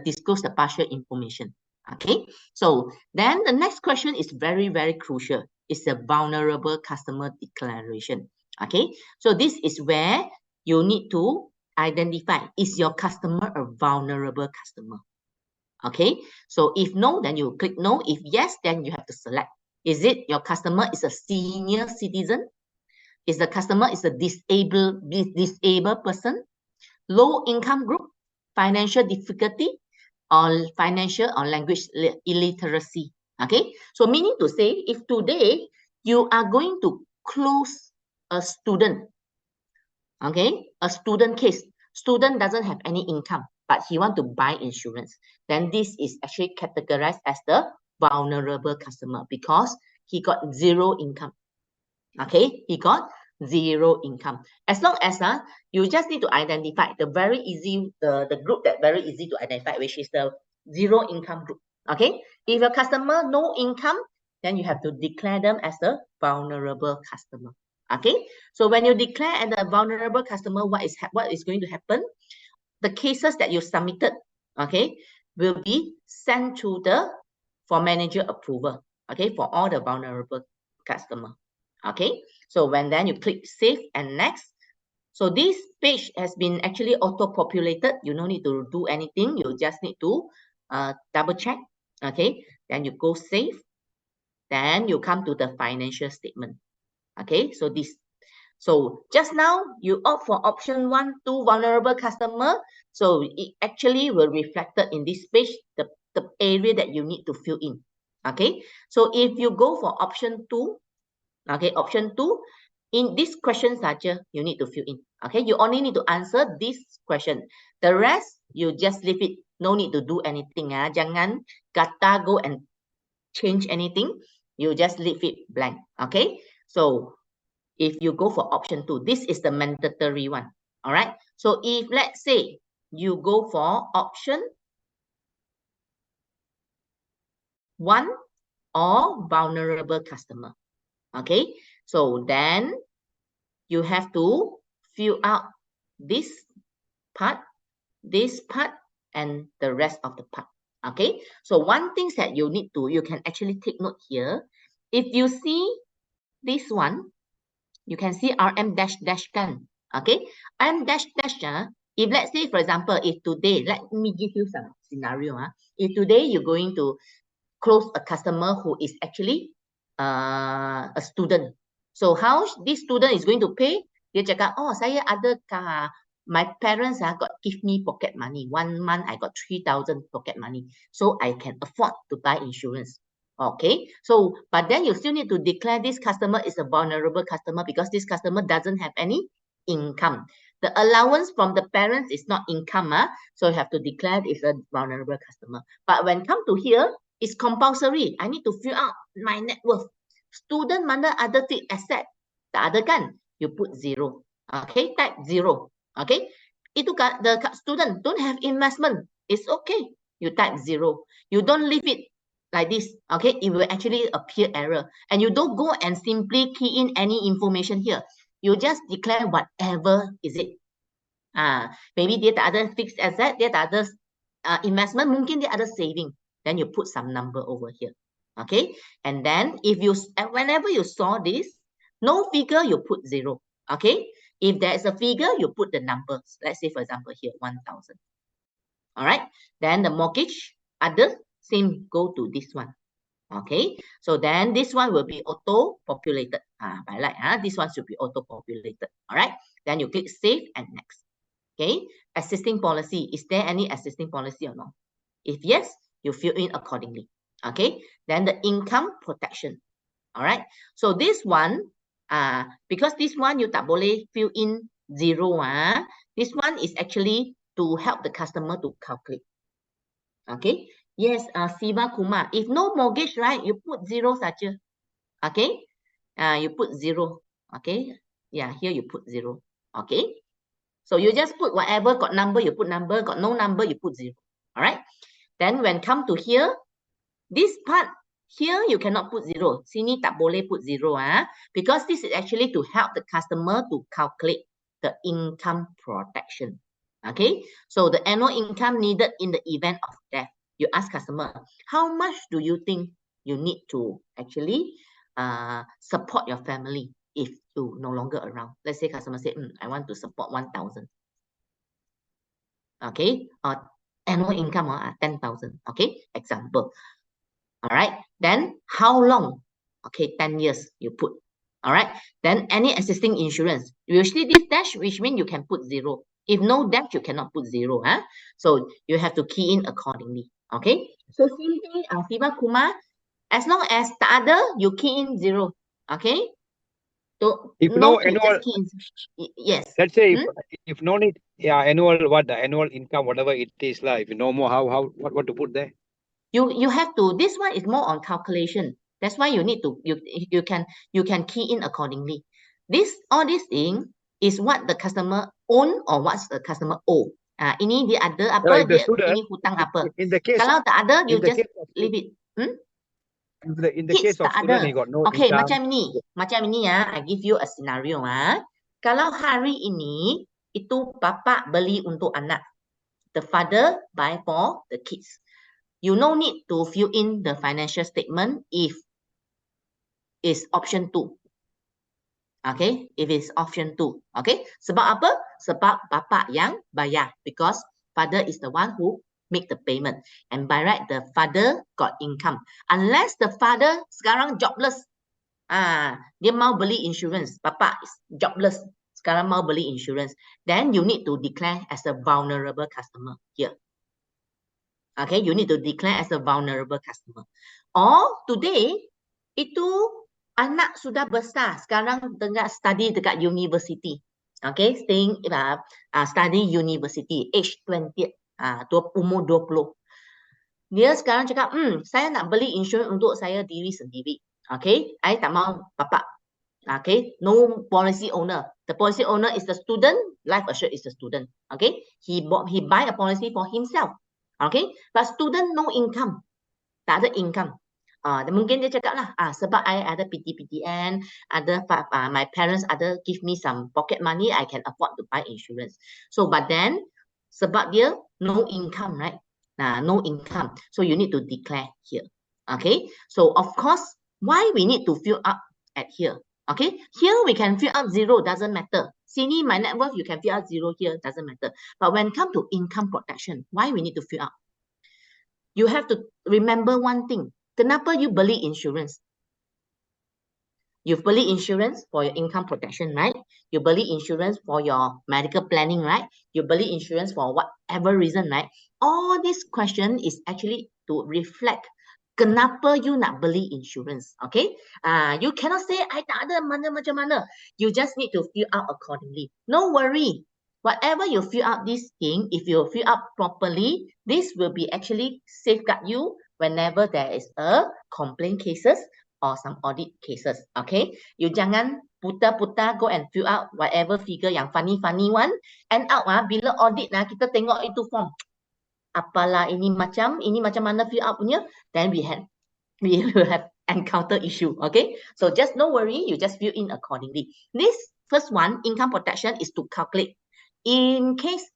disclose the partial information. Okay, so then the next question is very, very crucial. It's a vulnerable customer declaration. Okay, so this is where you need to identify, is your customer a vulnerable customer? Okay, so if no, then you click no. If yes, then you have to select. Is it your customer is a senior citizen? Is the customer is a disabled person, low income group, financial difficulty, or financial or language illiteracy? Okay, so meaning to say, if today you are going to close a student, okay, a student case, student doesn't have any income, but he want to buy insurance, then this is actually categorized as the vulnerable customer because he got zero income. Okay, he got zero income. As long as you just need to identify the very easy, the group that very easy to identify, which is the zero income group. Okay, if your customer no income, then you have to declare them as a vulnerable customer. Okay, so when you declare as a vulnerable customer, what is going to happen? The cases that you submitted, okay, will be sent to for manager approval. Okay, for all the vulnerable customer. Okay, so then you click save and next. So this page has been actually auto-populated. You don't need to do anything. You just need to double check. Okay, then you go save. Then you come to the financial statement. Okay, so just now you opt for option 1, 2, vulnerable customer. So it actually will reflected in this page, the area that you need to fill in. Okay, so if you go for option 2, okay, option 2, in these questions saja you need to fill in. Okay, you only need to answer this question. The rest you just leave it. No need to do anything. Jangan kata go and change anything. You just leave it blank. Okay, so if you go for option 2, this is the mandatory one. All right, so if let's say you go for option 1 or vulnerable customer. Okay, so then you have to fill out this part, and the rest of the part. Okay, so one thing that you can actually take note here. If you see this one, you can see RM dash kan. Okay, RM dash if let's say, for example, if today, let me give you some scenario. If today you're going to close a customer who is actually a student. So how this student is going to pay? Dia cakap, oh saya ada my parents got give me pocket money. 1 month I got 3,000 pocket money. So I can afford to buy insurance. Okay, so but then you still need to declare this customer is a vulnerable customer because this customer doesn't have any income. The allowance from the parents is not income. So you have to declare it's a vulnerable customer. But when come to here, it's compulsory. I need to fill out my net worth. Student mana ada fixed asset? Tak ada kan? You put 0. Okay, type 0. Okay, itu the student don't have investment. It's okay. You type 0. You don't leave it like this. Okay, it will actually appear error. And you don't go and simply key in any information here. You just declare whatever is it. Maybe dia tak ada fixed asset, dia tak ada investment, mungkin dia ada saving. Then you put some number over here. Okay, and then whenever you saw this, no figure, you put 0. Okay, if there is a figure, you put the numbers. Let's say, for example, here 1,000. All right, then the mortgage, other, same, go to this one. Okay, so then this one will be auto-populated. By this one should be auto-populated. All right, then you click save and next. Okay, existing policy. Is there any existing policy or not? If yes, you fill in accordingly. Okay, then the income protection. All right, so this one, because this one you tak boleh fill in 0. This one is actually to help the customer to calculate. Okay, yes, Siva Kumar. If no mortgage, right, you put 0 saja. Okay, you put 0. Okay, yeah, here you put 0. Okay, so you just put whatever, got number, you put number, got no number, you put 0. All right, then when come to here, this part here you cannot put 0. Sini tak boleh put 0 because this is actually to help the customer to calculate the income protection. Okay, so the annual income needed in the event of death. You ask customer, how much do you think you need to actually support your family if you no longer around? Let's say customer say, I want to support 1,000. Okay, annual income 10,000. Okay, example. All right, then how long? Okay, 10 years you put. All right, then any existing insurance. Usually this dash, which means you can put 0. If no dash, you cannot put 0. Huh? So you have to key in accordingly. Okay, so same thing, Siva Kumar, as long as the other, you key in 0. Okay, so If no, no you annual, just key in. Yes. let's say if no need, annual, what the annual income, whatever it is, if you know more, what to put there? You have to, this one is more on calculation. That's why you need to, you can key in accordingly. All this thing is what the customer own or what's the customer owe. Ini dia ada apa, If the dia student, ini hutang apa. in the case, Kalau tak ada, you in the just case of, leave it. in the Kids case of tak student, ada. he got no Okay, income. macam ini ya, I give you a scenario. Kalau hari ini, itu bapa beli untuk anak. The father buy for the kids. You no need to fill in the financial statement if it's option 2. Okay, if it's option 2. Okay, sebab apa? Sebab bapa yang bayar, because father is the one who make the payment. And by right, the father got income. Unless the father sekarang jobless. Dia mau beli insurance. Bapa is jobless. Sekarang mau beli insurance. Then you need to declare as a vulnerable customer here. Okay, you need to declare as a vulnerable customer. Or today, itu anak sudah besar, sekarang tengah study dekat university. Okay, study university, age 20, umur 20. Dia sekarang cakap, saya nak beli insurans untuk saya diri sendiri. Okay, I tak mau bapa. Okay, no policy owner. The policy owner is the student, life assured is the student. Okay, he buy a policy for himself. Okay, but student no income, tak ada income. Mungkin dia cakap lah, sebab I ada PTPTN, ada my parents ada give me some pocket money, I can afford to buy insurance. So, but then, sebab dia no income, right? No income. So, you need to declare here. Okay, so of course, why we need to fill up at here? Okay, here we can fill up 0, doesn't matter. Sini, my net worth, you can fill out 0 here, doesn't matter. But when it comes to income protection, why we need to fill up? You have to remember one thing. Kenapa you beli insurance? You beli insurance for your income protection, right? You beli insurance for your medical planning, right? You beli insurance for whatever reason, right? All this question is actually to reflect kenapa you nak beli insurance, okay? You cannot say, I tak ada macam mana. You just need to fill out accordingly. No worry. Whatever you fill out this thing, if you fill out properly, this will be actually safeguard you whenever there is a complaint cases or some audit cases. Okay, you jangan putar-putar go and fill out whatever figure yang funny one. End up bila audit kita tengok itu form. Apalah ini macam mana fill out punya, then we will have encounter issue. Okay, so just no worry, you just fill in accordingly. This first one, income protection, is to calculate in case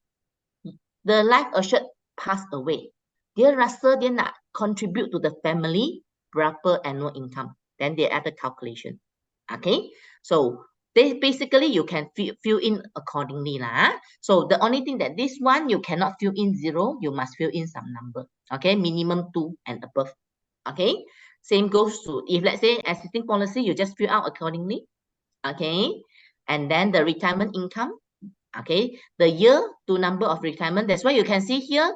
the life assured passed away. Dia rasa dia nak contribute to the family berapa annual income. Then they add the calculation. Okay, so basically you can fill in accordingly lah. So the only thing that this one you cannot fill in 0, you must fill in some number. Okay, minimum 2 and above. Okay, same goes to if let's say existing policy, you just fill out accordingly. Okay, and then the retirement income. Okay, the year to number of retirement. That's why you can see here,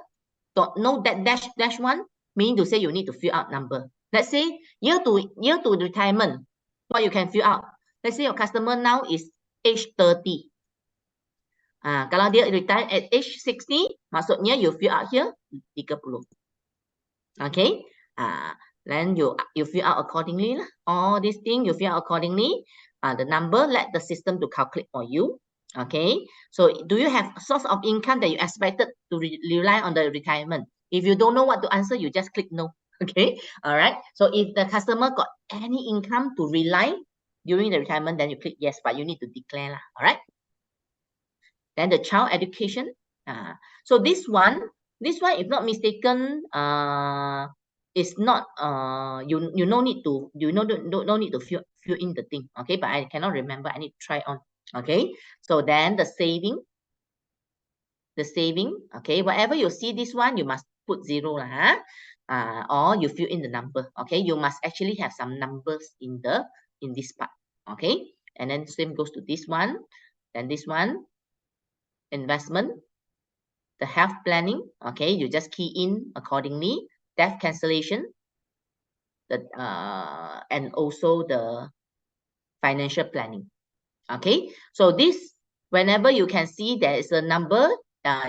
no that dash one, meaning to say you need to fill out number. Let's say year to retirement, what you can fill out. Let's say your customer now is age 30. Kalau dia retire at age 60, maksudnya you fill out here 30. Okay, then you fill out accordingly lah. All these things you fill out accordingly. The number, let the system to calculate for you. Okay, so do you have a source of income that you expected to rely on the retirement? If you don't know what to answer, you just click no. Okay, all right. So if the customer got any income to rely during the retirement, then you click yes, but you need to declare lah. All right. Then the child education. So this one, if not mistaken, is not you no need to no need to fill in the thing. Okay, but I cannot remember. I need to try on. Okay, so then the saving. Okay, whatever you see this one, you must put 0 lah, or you fill in the number. Okay, you must actually have some numbers in this part. Okay, and then same goes to this one. Then this one, investment, the health planning. Okay, you just key in accordingly. Death cancellation, and also the financial planning. Okay, so this, whenever you can see there is a number,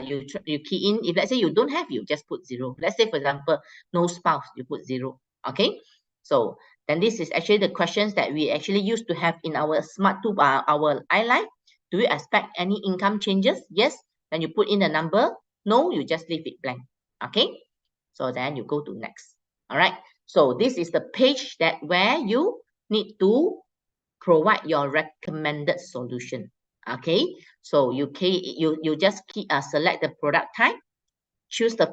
you key in. If let's say you don't have, you just put 0. Let's say, for example, no spouse, you put 0. Okay, so then this is actually the questions that we actually used to have in our smart tube, our iLife. Do you expect any income changes? Yes, then you put in the number. No, you just leave it blank. Okay, so then you go to next. All right, so this is the page that where you need to provide your recommended solution. Okay, so you just select the product type, choose the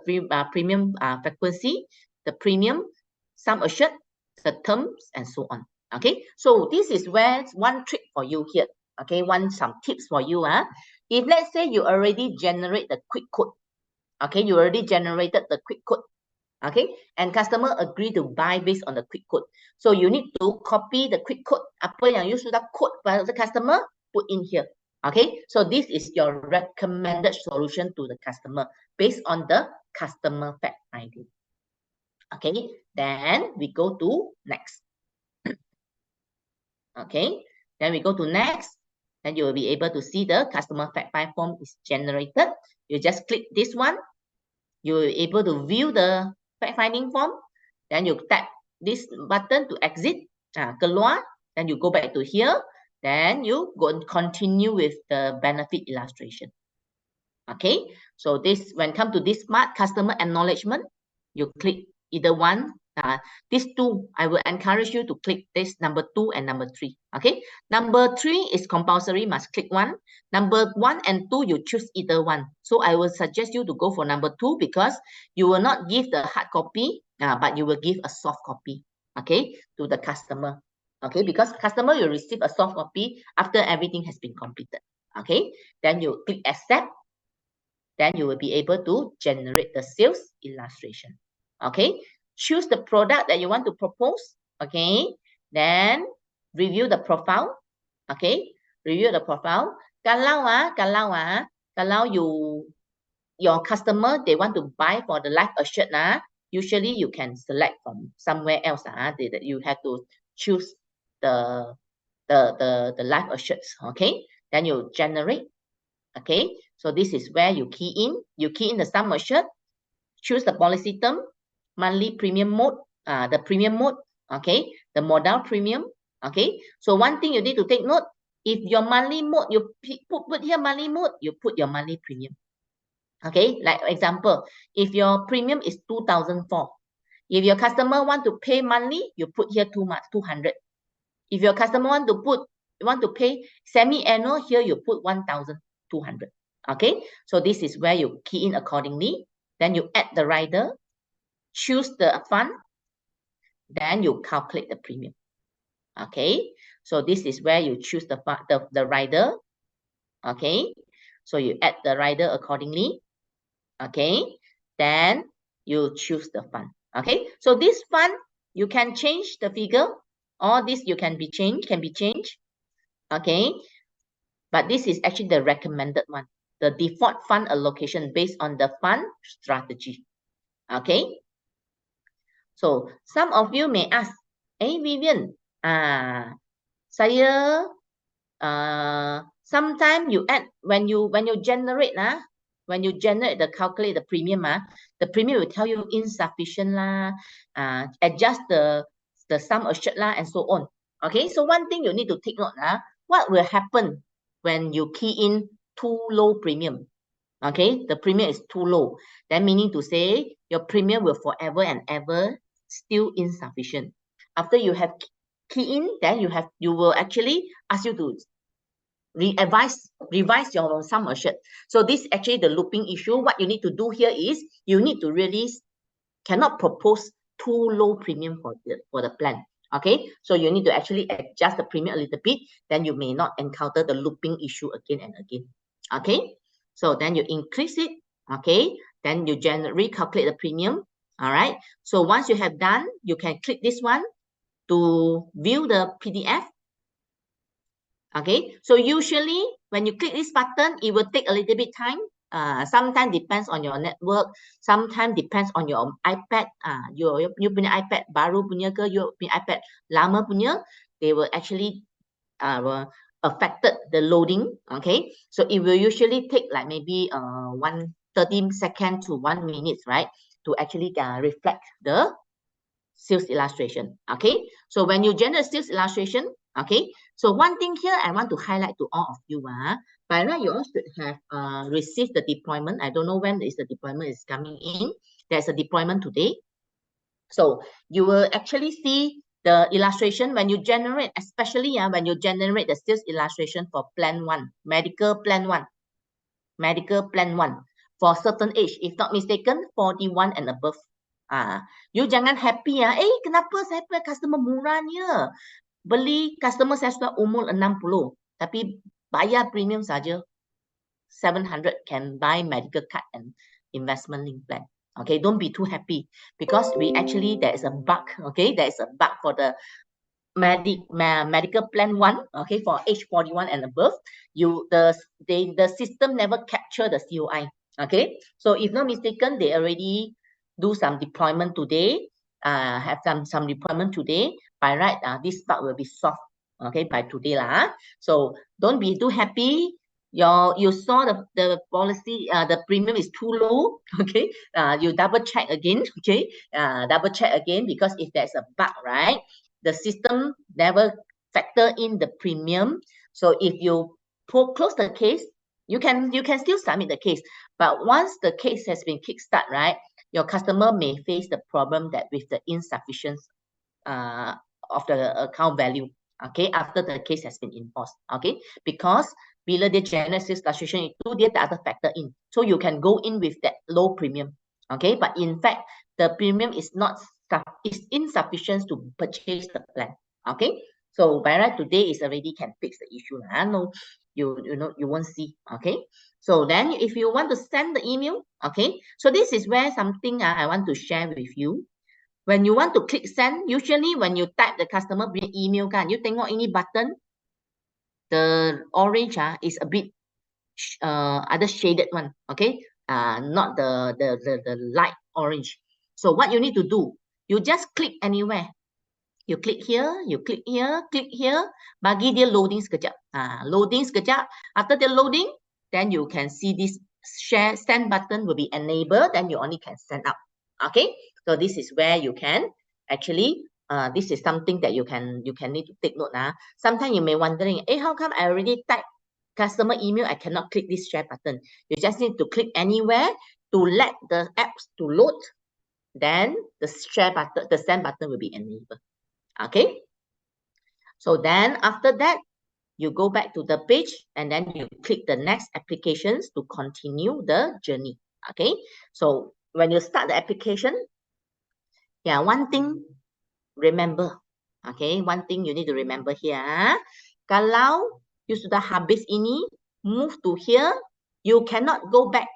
premium frequency, the premium, sum assured, the terms, and so on. Okay, so this is where one trick for you here. Okay, some tips for you. If let's say you already generate the quick quote, okay, you already generated the quick quote, okay, and customer agree to buy based on the quick quote. So you need to copy the quick quote. Apa yang you sudah quote by the customer, put in here. Okay, so this is your recommended solution to the customer based on the customer fact finding. Okay, then we go to next. Okay, then we go to next. Then you will be able to see the customer fact find form is generated. You just click this one. You will be able to view the fact finding form. Then you tap this button to exit, keluar. Then you go back to here. Then you go and continue with the benefit illustration. Okay, so this, when come to this smart customer acknowledgement, you click either one. These two, I will encourage you to click this number 2 and number 3. Okay, number 3 is compulsory, must click one. Number 1 and 2, you choose either one. So I will suggest you to go for number 2 because you will not give the hard copy, but you will give a soft copy, okay, to the customer. Okay, because customer will receive a soft copy after everything has been completed. Okay, then you click accept. Then you will be able to generate the sales illustration. Okay, choose the product that you want to propose. Okay, then review the profile. Okay, review the profile. Kalau your customer, they want to buy for the life assured, usually you can select from somewhere else. That you have to choose the life assured. Okay, then you generate. Okay, so this is where you key in the sum assured, choose the policy term, monthly premium mode, the premium mode, okay, the modal premium. Okay, so one thing you need to take note, if your monthly mode, you put here monthly mode, you put your monthly premium. Okay, like example, if your premium is 2,004, if your customer want to pay monthly, you put here 200. If your customer want to pay semi-annual, here you put 1,200. Okay, so this is where you key in accordingly. Then you add the rider, choose the fund, then you calculate the premium. Okay, so this is where you choose the rider. Okay, so you add the rider accordingly. Okay, then you choose the fund. Okay, so this fund, you can change the figure. All this can be changed. Okay, but this is actually the recommended one, the default fund allocation based on the fund strategy. Okay, so some of you may ask, hey Vivian, saya sometimes you add, when you generate the calculate the premium, the premium will tell you insufficient lah, adjust the sum assured lah, and so on. Okay, so one thing you need to take note, what will happen when you key in too low premium? Okay, the premium is too low, then meaning to say your premium will forever and ever still insufficient. After you have key in, then you will actually ask you to revise your sum assured. So this is actually the looping issue. What you need to do here is you need to really cannot propose too low premium for the plan. Okay, so you need to actually adjust the premium a little bit, then you may not encounter the looping issue again and again. Okay, so then you increase it. Okay, then you recalculate the premium. All right, so once you have done, you can click this one to view the PDF. Okay, so usually when you click this button, it will take a little bit time. Sometimes depends on your network, sometimes depends on your iPad. You punya iPad baru punya ke, you punya iPad lama punya, they will actually affected the loading. Okay, so it will usually take like maybe 30 seconds to 1 minute, right, to actually reflect the sales illustration. Okay, so when you generate sales illustration, okay, so one thing here I want to highlight to all of you, by right you all should have received the deployment. I don't know when is the deployment is coming in. There's a deployment today, so you will actually see the illustration when you generate, especially when you generate the sales illustration for plan 1, medical plan 1 for certain age, if not mistaken 41 and above. You jangan happy kenapa saya punya customer murahnya, beli customer saya sudah umur 60 tapi bayar premium saja 700 can buy medical card and investment link plan. Okay, don't be too happy because there is a bug. Okay, there is a bug for the medical plan 1. Okay, for age 41 and above, the system never capture the COI. Okay, so if not mistaken, they already do some deployment today, have some deployment today. By right, this bug will be solved, okay, by today lah. So don't be too happy. You saw the policy, the premium is too low. Okay, you double check again. Okay, double check again, because if there's a bug, right, the system never factor in the premium. So if you close the case, you can still submit the case, but once the case has been kickstart, right, your customer may face the problem that with the insufficiency of the account value, okay, after the case has been enforced. Okay, because bila dia generate sales illustration itu, dia tak ada factor in, so you can go in with that low premium. Okay, but in fact the premium is insufficient to purchase the plan. Okay, so by right today is already can fix the issue. No, you won't see. Okay, so then if you want to send the email, okay, so this is where something I want to share with you. When you want to click send, usually when you type the customer email, kan, you tengok ini button, the orange is a bit other shaded one. Okay, not the light orange. So what you need to do, you just click anywhere. You click here, you click here, click here, bagi dia loading sekejap. Loading sekejap. After the loading, then you can see this send button will be enabled, then you only can send out. Okay, so this is where you can actually, this is something that you can need to take note. Sometimes you may wondering, how come I already type customer email, I cannot click this share button? You just need to click anywhere to let the apps to load, then the share button, the send button will be enabled. Okay, so then after that, you go back to the page and then you click the next applications to continue the journey. Okay, so when you start the application, one thing remember, okay, one thing you need to remember here, kalau you sudah habis ini, move to here, you cannot go back.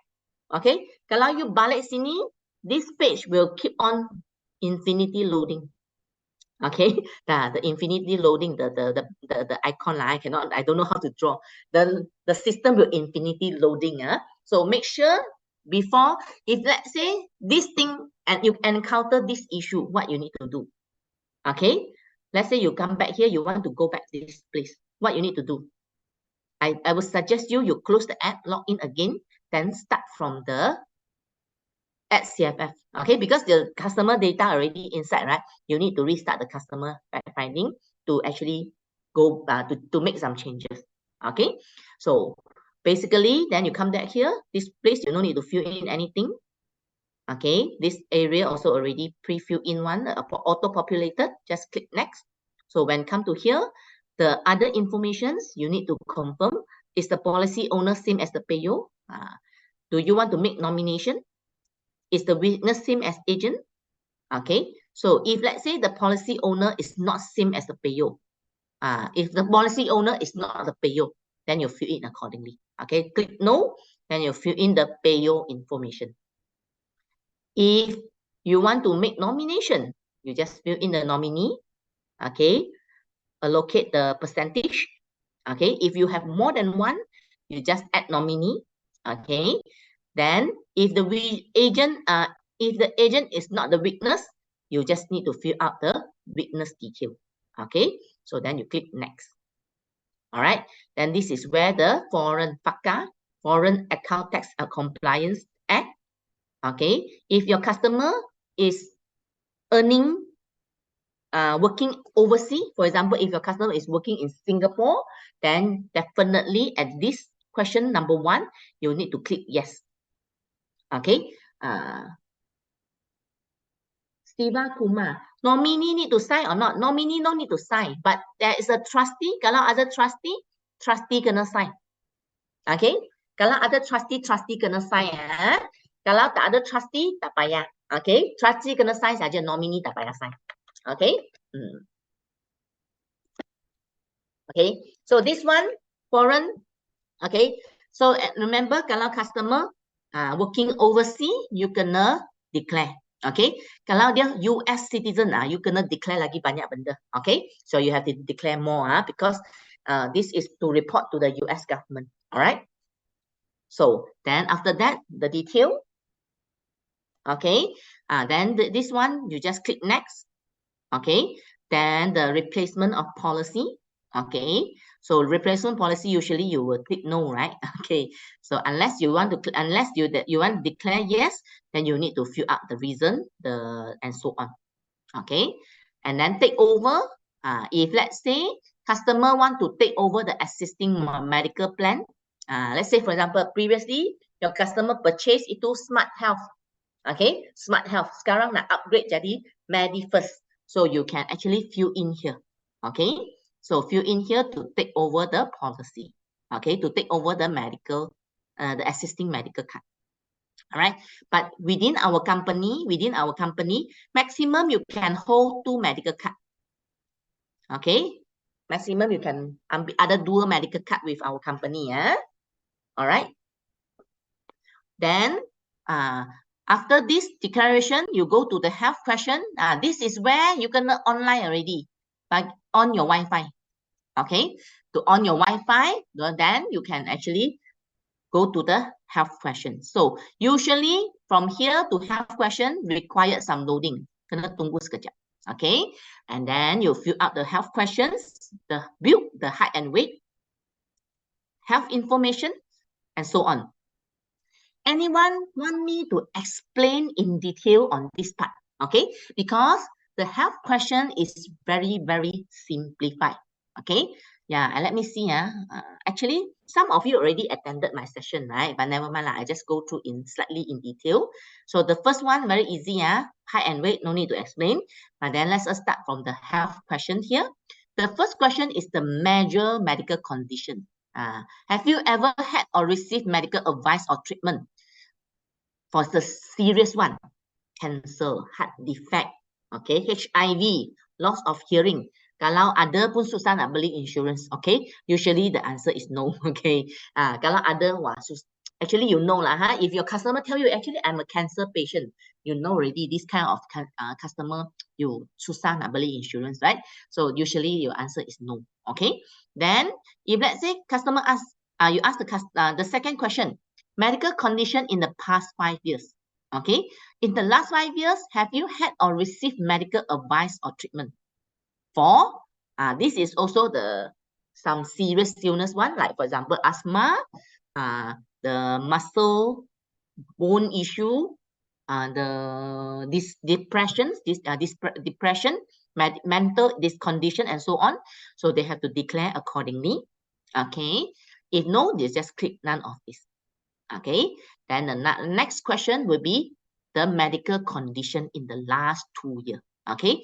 Okay, kalau you balik sini, this page will keep on infinity loading. Okay, the infinity loading, the icon, I don't know how to draw. The system will infinity loading. So make sure before, if let's say this thing and you encounter this issue, what you need to do. Okay, let's say you come back here, you want to go back to this place. What you need to do, I would suggest you close the app, log in again, then start from the at CFF. Okay, because the customer data already inside, right? You need to restart the customer fact finding to actually go to make some changes. Okay, so basically then you come back here, this place you don't need to fill in anything. Okay, this area also already pre-filled in one, auto-populated. Just click next. So when come to here, The other informations you need to confirm, is the policy owner same as the payer? Do you want to make nomination? Is the witness same as agent? Okay, so if let's say the policy owner is not same as the payer, if the policy owner is not the payer, then you fill in accordingly. Okay, click no, then you fill in the payer information. If you want to make nomination, you just fill in the nominee. Okay, allocate the percentage. Okay, if you have more than one, you just add nominee. Okay, then if the agent is not the witness, you just need to fill out the witness detail. Okay, so then you click next. All right, then this is where the FATCA, Foreign Account Tax Compliance Act. Okay, if your customer is earning, working overseas, for example, if your customer is working in Singapore, then definitely at this question number 1, you need to click yes. Okay, Siva Kumar, nominee need to sign or not? Nominee no need to sign, but there is a trustee. Kalau ada trustee kena sign. Okay, kalau ada trustee kena sign. Kalau tak ada trustee, tak payah. Okay, trustee kena sign saja, nominee tak payah sign. Okay. Okay, so this one foreign. Okay, so remember kalau customer working overseas, you kena declare. Okay, kalau dia US citizen, you kena declare lagi banyak benda. Okay, so you have to declare more because this is to report to the US government. All right, so then after that, the detail. Okay, then this one you just click next. Okay, then the replacement of policy. Okay, so replacement policy, usually you will click no, right? Okay, so unless you want to declare yes, then you need to fill out the reason, and so on. Okay, and then take over. If let's say customer want to take over the existing medical plan, let's say for example previously your customer purchase itu Smart Health. Okay, Smart Health sekarang nak upgrade jadi MediFirst. So you can actually fill in here. Okay, so fill in here to take over the policy. Okay, to take over the medical, the existing medical card. All right, but within our company, maximum you can hold 2 medical card. Okay, maximum you can other dual medical card with our company. All right, then after this declaration, you go to the health question. This is where you can online already, but on your Wi-Fi. Okay, to on your Wi-Fi, then you can actually go to the health question. So usually from here to health question required some loading. Kena tunggu sekejap. Okay, and then you fill out the health questions, the build, the height and weight, health information, and so on. Anyone want me to explain in detail on this part? Okay, because the health question is very, very simplified. Okay, yeah, and let me see. Actually, some of you already attended my session, right? But never mind, I just go through slightly in detail. So the first one, very easy. Height and weight, no need to explain. But then let's start from the health question here. The first question is the major medical condition. Have you ever had or received medical advice or treatment for the serious one? Cancer, heart defect, okay, HIV, loss of hearing. Kalau ada pun susah nak beli insurance, okay? Usually the answer is no, okay? Kalau ada, wah, actually you know lah, if your customer tell you, actually I'm a cancer patient, you know already this kind of customer, you susah nak beli insurance, right? So usually your answer is no, okay? Then if let's say customer ask, you ask the second question, medical condition in the past 5 years. Okay, in the last 5 years, have you had or received medical advice or treatment for? This is also some serious illness one, like for example, asthma, the muscle bone issue, depression, mental condition, and so on. So they have to declare accordingly. Okay, if no, they just click none of this. Okay, then the next question will be the medical condition in the last 2 years. Okay,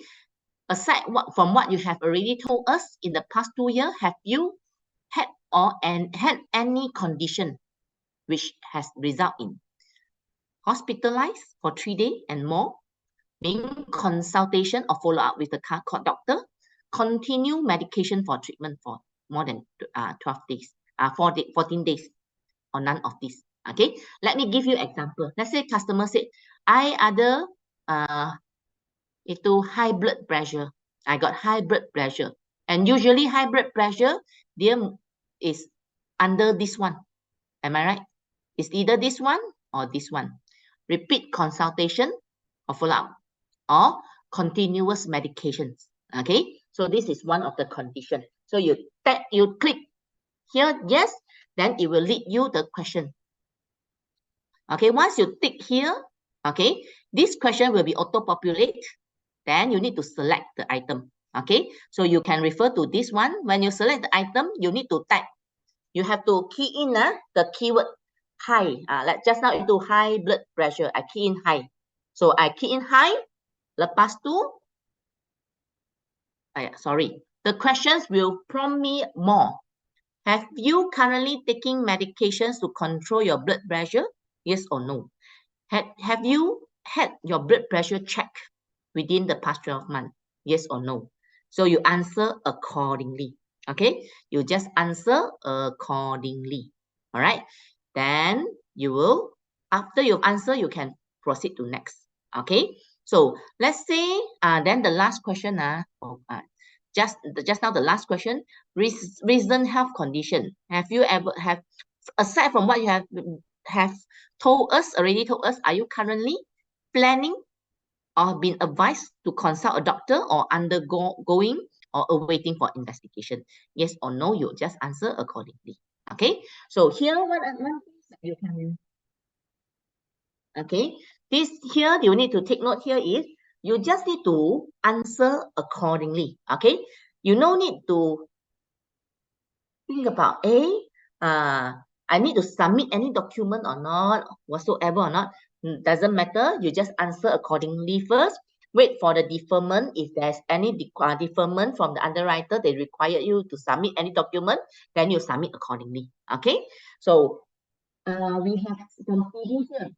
aside from what you have already told us in the past 2 years, have you had had any condition which has resulted in hospitalized for 3 days and more, being consultation or follow up with the doctor, continue medication for treatment for more than 12 days, 14 days, or none of this? Okay, let me give you example. Let's say customer said, I ada itu high blood pressure. I got high blood pressure. And usually high blood pressure, there is under this one. Am I right? It's either this one or this one. Repeat consultation or follow-up or continuous medications. Okay, so this is one of the conditions. So you click here, yes, then it will lead you the question. Okay, once you tick here, okay, this question will be auto-populate. Then you need to select the item. Okay, so you can refer to this one. When you select the item, you need to type. You have to key in the keyword high. Like just now into high blood pressure, I key in high. So I key in high. Lepas tu, sorry, the questions will prompt me more. Have you currently taking medications to control your blood pressure? Yes or no? Have you had your blood pressure checked within the past 12 months? Yes or no? So you answer accordingly. Okay, you just answer accordingly. All right, then you will, after you've answered, you can proceed to next. Okay, so let's say then the last question just now the last question, recent health condition. Have you ever aside from what you have already told us, are you currently planning or been advised to consult a doctor or undergoing or awaiting for investigation? Yes or no, you just answer accordingly. Okay, so here one thing you can, okay, this here you need to take note here is you just need to answer accordingly. Okay, you no need to think about I need to submit any document or not, whatsoever or not. Doesn't matter. You just answer accordingly first. Wait for the deferment. If there's any deferment from the underwriter, they require you to submit any document, then you submit accordingly. Okay. So we have some CD here.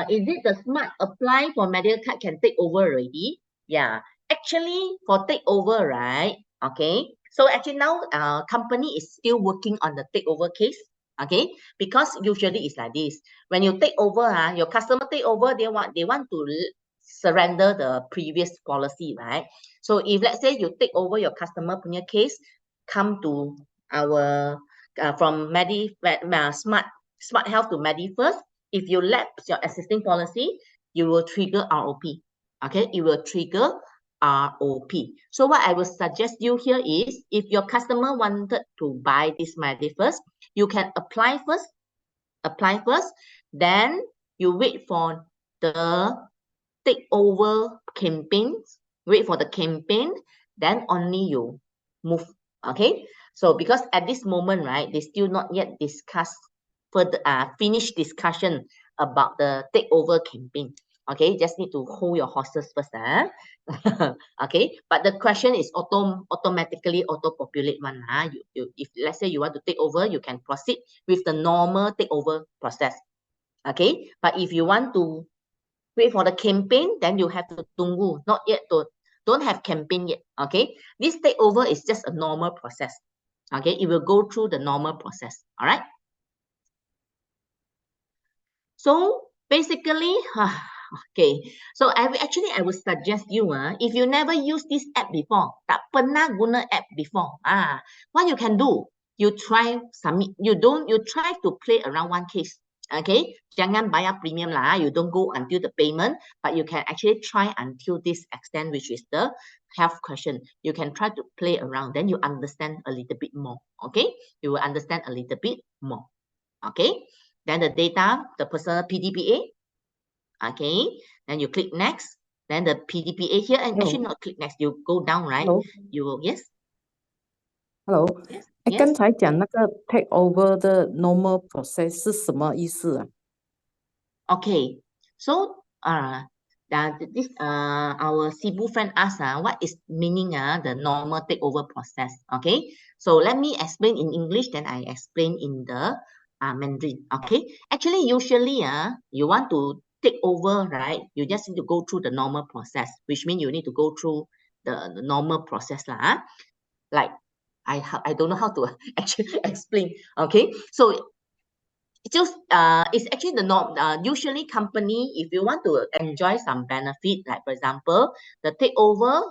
Is it the smart apply for medical card can take over already? Yeah. Actually, for take over, right? Okay. So actually now company is still working on the takeover case. Okay, because usually it's like this. When you take over, your customer take over, they want to surrender the previous policy, right? So if let's say you take over your customer punya case, come to our from Smart Health to MediFirst. If you lapse your existing policy, you will trigger ROP. Okay, it will trigger ROP. So what I will suggest you here is, if your customer wanted to buy this MediFirst, you can apply first, then you wait for the takeover campaigns, wait for the campaign, then only you move. Okay, so because at this moment, right, they still not yet discuss further finish discussion about the takeover campaign. Okay, just need to hold your horses first. Okay, but the question is automatically auto-populate one. If let's say you want to take over, you can proceed with the normal takeover process. Okay, but if you want to wait for the campaign, then you have to tunggu, not yet, don't have campaign yet. Okay, this takeover is just a normal process. Okay, it will go through the normal process. All right. So basically, okay, so I would suggest you, if you never use this app before, tak pernah guna app before, what you can do, you try submit, you try to play around one case. Okay, jangan bayar premium lah, you don't go until the payment, but you can actually try until this extent, which is the health question. You can try to play around, then you understand a little bit more. Okay, you will understand a little bit more. Okay. Then the data, the personal PDPA. Okay. Then you click next. Then the PDPA here, and actually not click next. You go down, right? Hello. You will, yes. Hello. Yes. 刚才讲那个 take over 的 normal process 是什么意思啊？ Okay. So this our Cebu friend asked what is meaning the normal takeover process. Okay, so let me explain in English, then I explain in the Mandarin. Okay, actually usually you want to take over, right? You just need to go through the normal process, which means you need to go through the normal process lah. Like I don't know how to actually explain. Okay, so just it's actually the norm. Usually company, if you want to enjoy some benefit, like for example, the takeover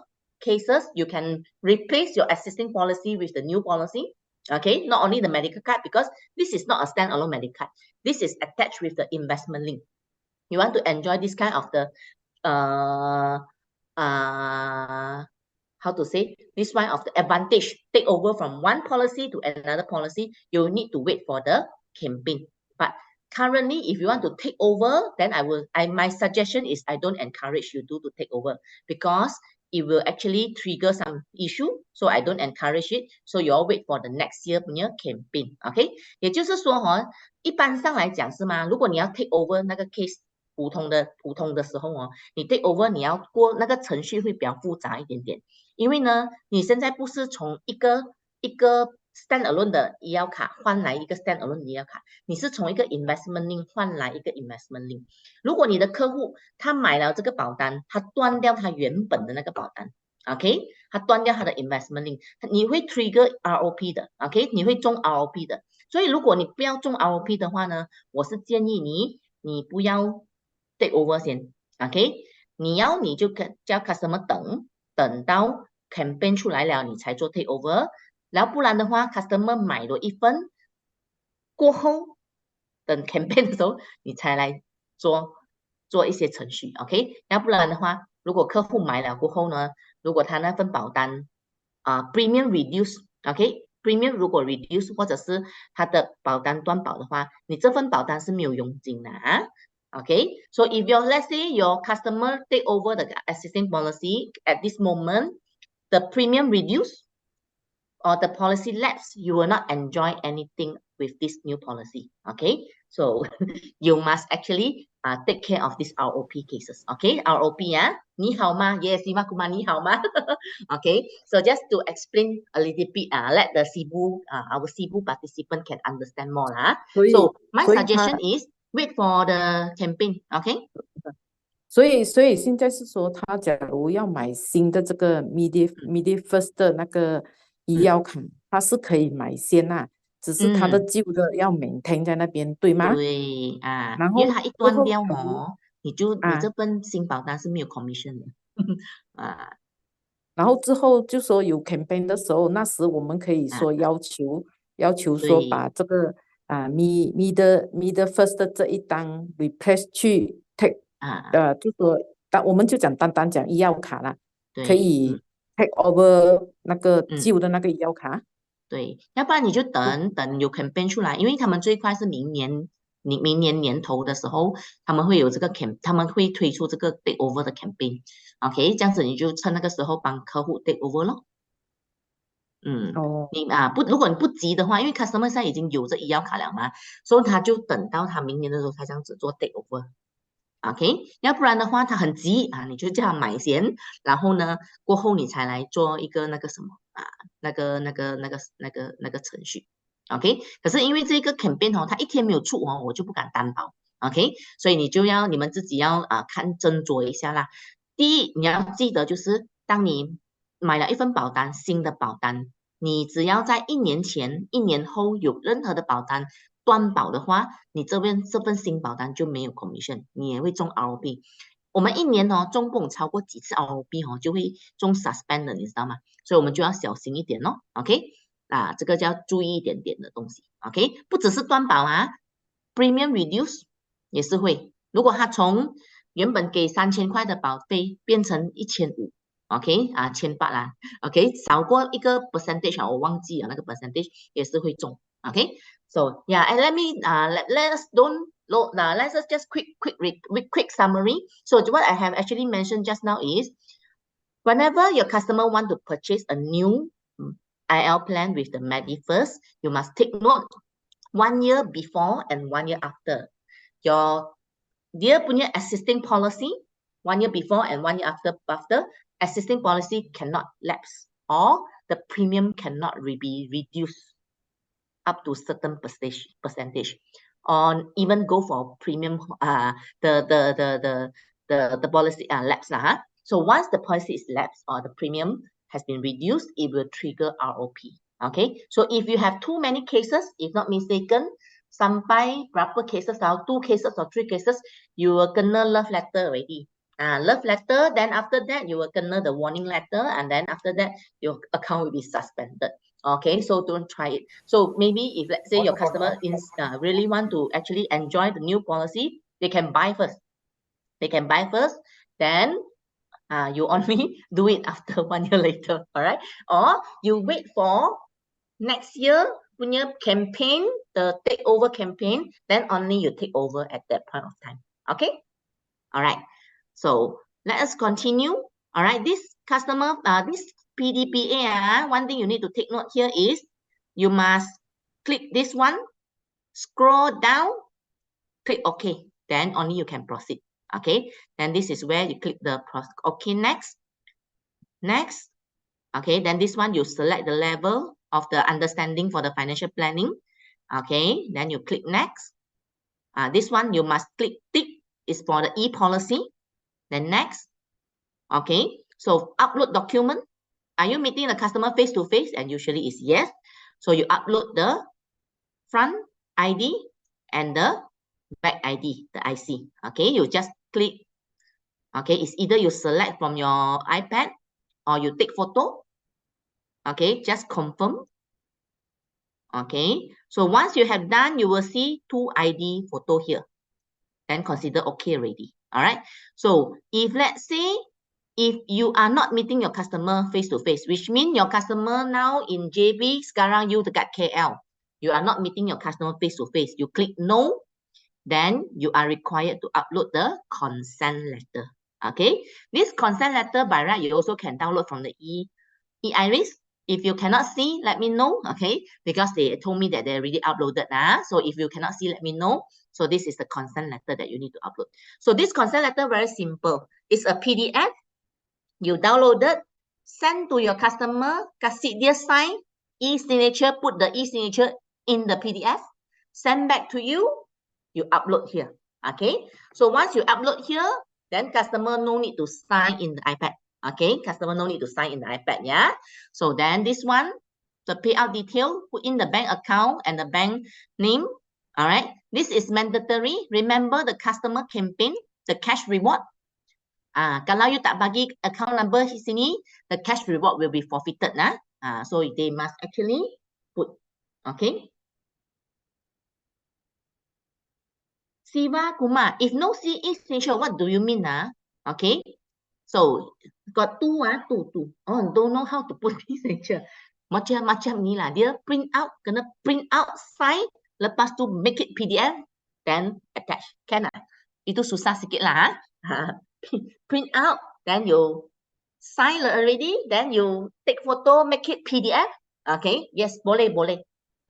cases, you can replace your existing policy with the new policy. Okay, not only the medical card, because this is not a standalone medical card. This is attached with the investment link. You want to enjoy this kind of the how to say, this one of the advantage, take over from one policy to another policy, you need to wait for the campaign. But currently, if you want to take over, then my suggestion is I don't encourage you to take over, because it will actually trigger some issue. So I don't encourage it. So you all wait for the next year punya campaign. Okay? 也就是说一般上来讲是吗？如果你要 take over 那个 case 普通的时候你 take over 你要过那个程序会比较复杂一点点。因为呢，你现在不是从一个 standalone 的医药卡换来一个 standalone 的医药卡，你是从一个 investment link 换来一个 investment link。如果你的客户他买了这个保单，他断掉他原本的那个保单 ，OK， 他断掉他的 investment link， 你会 trigger ROP 的 ，OK， 你会中 ROP 的。所以如果你不要中 ROP 的话呢，我是建议你不要 take over 先 ，OK， 你就叫 customer 等到 campaign 出来了，你才做 take over， 然后不然的话 customer 买了一份过后，等 campaign 的时候你才来做一些程序 ，OK， 要不然的话，如果客户买了过后呢，如果他那份保单premium reduce，OK，premium 如果 reduce 或者是他的保单断保的话，你这份保单是没有佣金的Okay, so if let's say your customer take over the existing policy at this moment, the premium reduce or the policy lapse, you will not enjoy anything with this new policy. Okay, so you must actually take care of these ROP cases. Okay, ROP 你好吗 ？Yes, Imakuma 你好吗 Okay, so just to explain a little bit, let the our Cebu participant can understand more So my suggestion is wait for the campaign, okay? 所以现在是说，他假如要买新的这个 Medi First 的那个医药卡，他是可以买先只是他的旧的要 maintain 在那边，对吗？对然后因为他一断掉你这份新保单是没有 commission 的然后之后就说有 campaign 的时候，那时我们可以说要求说把这个Medi First 的这一单 replace 去 take 就说我们就单单讲医药卡啦，可以 take over 那个旧的那个医药卡。对，要不然你就等有 campaign 出来，因为他们最快是明年年头的时候，他们会有这个他们会推出这个 take over 的 campaign。OK， 这样子你就趁那个时候帮客户 take over 咯。如果你不急的话，因为 customer 现在已经有这医药卡了嘛，所以他就等到他明年的时候，他这样子做 take over。OK， 要不然的话他很急你就叫他买先，然后呢过后你才来做一个那个什么那个程序。OK， 可是因为这个 campaign 它一天没有出我就不敢担保。OK， 所以你们自己要看斟酌一下啦。第一，你要记得就是当你买了一份保单，新的保单，你只要在1年前、1年后有任何的保单断保的话，你这份新保单就没有 commission， 你也会中 ROP。我们1年中共超过几次 ROP 就会中 suspend 的，你知道吗？所以我们就要小心一点OK， 这个就要注意一点点的东西。OK， 不只是断保premium reduce 也是会。如果他从原本给3000块的保费变成1500 ，OK 1800啦 ，OK 少过一个 percentage 我忘记了那个 percentage 也是会中 ，OK。So yeah, and let's just quick summary. So what I have actually mentioned just now is, whenever your customer want to purchase a new IL plan with the MediFirst, you must take note 1 year before and 1 year after. Dia punya existing policy 1 year before and 1 year after, existing policy cannot lapse, or the premium cannot be reduced up to certain percentage, or even go for premium the policy lapse lah. So once the policy is lapsed or the premium has been reduced, it will trigger ROP. Okay, so if you have too many cases, if not mistaken, sampai berapa cases now, 2 cases or 3 cases, you will kena love letter already. Love letter, then after that you will kena the warning letter, and then after that your account will be suspended. Okay, so don't try it. So maybe if let's say your customer really want to actually enjoy the new policy, they can buy first. Then you only do it after 1 year later, all right? Or you wait for next year punya campaign, the takeover campaign, then only you take over at that point of time. Okay, all right. So let us continue. All right, this customer, this PDPA, one thing you need to take note here is you must click this one, scroll down, click OK, then only you can proceed. Okay, then this is where you click the OK, next. Okay, then this one you select the level of the understanding for the financial planning. Okay, then you click next. This one you must click tick, is for the e-policy. Then next. Okay, so upload document. Are you meeting the customer face to face? And usually it's yes. So you upload the front ID and the back ID, the IC. Okay, you just click. Okay, it's either you select from your iPad or you take photo. Okay, just confirm. Okay, so once you have done, you will see 2 ID photo here. Then consider okay already. All right. So if let's say if you are not meeting your customer face to face, which means your customer now in JB, sekarang you dekat KL, you are not meeting your customer face to face, you click no, then you are required to upload the consent letter. Okay, this consent letter by right you also can download from the e-iris. If you cannot see, let me know. Okay, because they told me that they already uploaded. So if you cannot see, let me know. So this is the consent letter that you need to upload. So this consent letter very simple. It's a PDF. You download it, send to your customer, kasih dia sign, e-signature, put the e-signature in the PDF, send back to you, you upload here. Okay, so once you upload here, then customer no need to sign in the iPad. Okay, customer no need to sign in the iPad, yeah? So then this one, the payout detail, put in the bank account and the bank name. All right, this is mandatory. Remember the customer campaign, the cash reward. Kalau you tak bagi account number di sini, the cash reward will be forfeited. So they must actually put. Okay. Siva Kumar, if no e-signature, what do you mean? Okay. So got two. Oh, don't know how to put e-signature. Macam ni lah. Dia print out, kena print out, sign, lepas tu make it PDF, then attach. Can lah. Itu susah sikit lah. Print out, then you sign already, then you take photo, make it PDF. Okay, yes, boleh.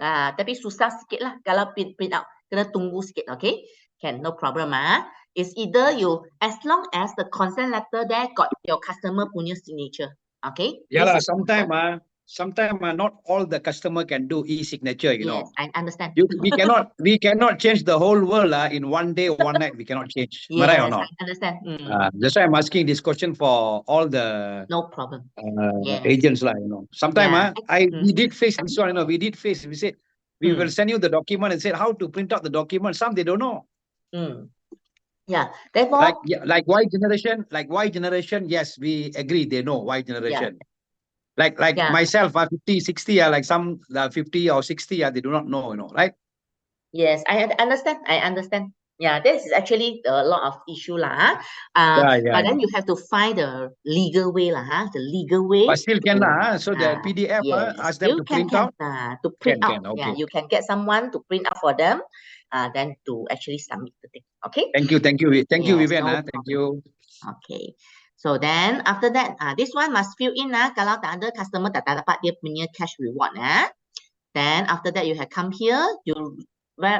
Tapi susah sikit lah kalau print out. Kena tunggu sikit, okay? Can, no problem. It's either you, as long as the consent letter there got your customer punya signature. Okay? Yeah, sometimes not all the customer can do e-signature, you know. I understand. We cannot change the whole world in one day or one night. We cannot change. Yes, right or not? I understand. That's why I'm asking this question for all the no problem. agents, you know. Sometimes we did face this one, you know. We said we will send you the document and said how to print out the document. Some they don't know. Yeah, therefore, like Y generation, yes, we agree they know Y generation. Like myself, 50, 60, like some 50 or 60, they do not know, you know, right? Yes, I understand. Yeah, this is actually a lot of issue lah. But then you have to find the legal way lah. The legal way. But still can so the PDF, ask them to print out. To print out. Okay. Yeah, you can get someone to print out for them. Then to actually submit the thing. Okay. Thank you, Vivian. No thank you. Okay. So then after that, this one must fill in kalau tak ada customer tak dapat dia punya cash reward. Then after that you have come here, you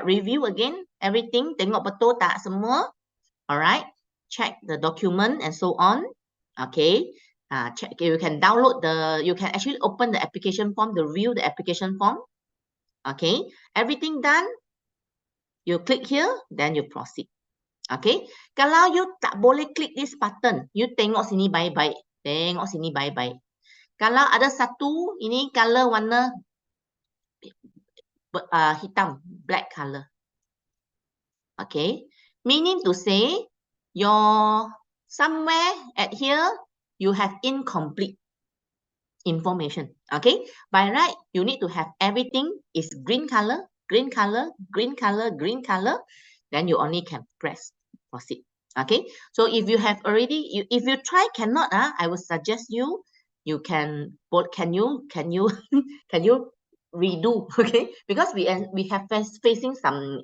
review again everything, tengok betul tak semua. Alright. check the document and so on. Okay, check. You can download you can actually open the application form to view the application form. Okay, everything done. You click here, then you proceed. Okay, kalau you tak boleh klik this button, you tengok sini baik-baik. Tengok sini baik-baik. Kalau ada satu, ini color warna hitam, black color. Okay, meaning to say, somewhere at here, you have incomplete information. Okay, by right, you need to have everything is green color, green color, green color, green color. Then you only can press proceed. Okay, so if you have already, if you try cannot, I would suggest you can you redo, okay, because we have facing some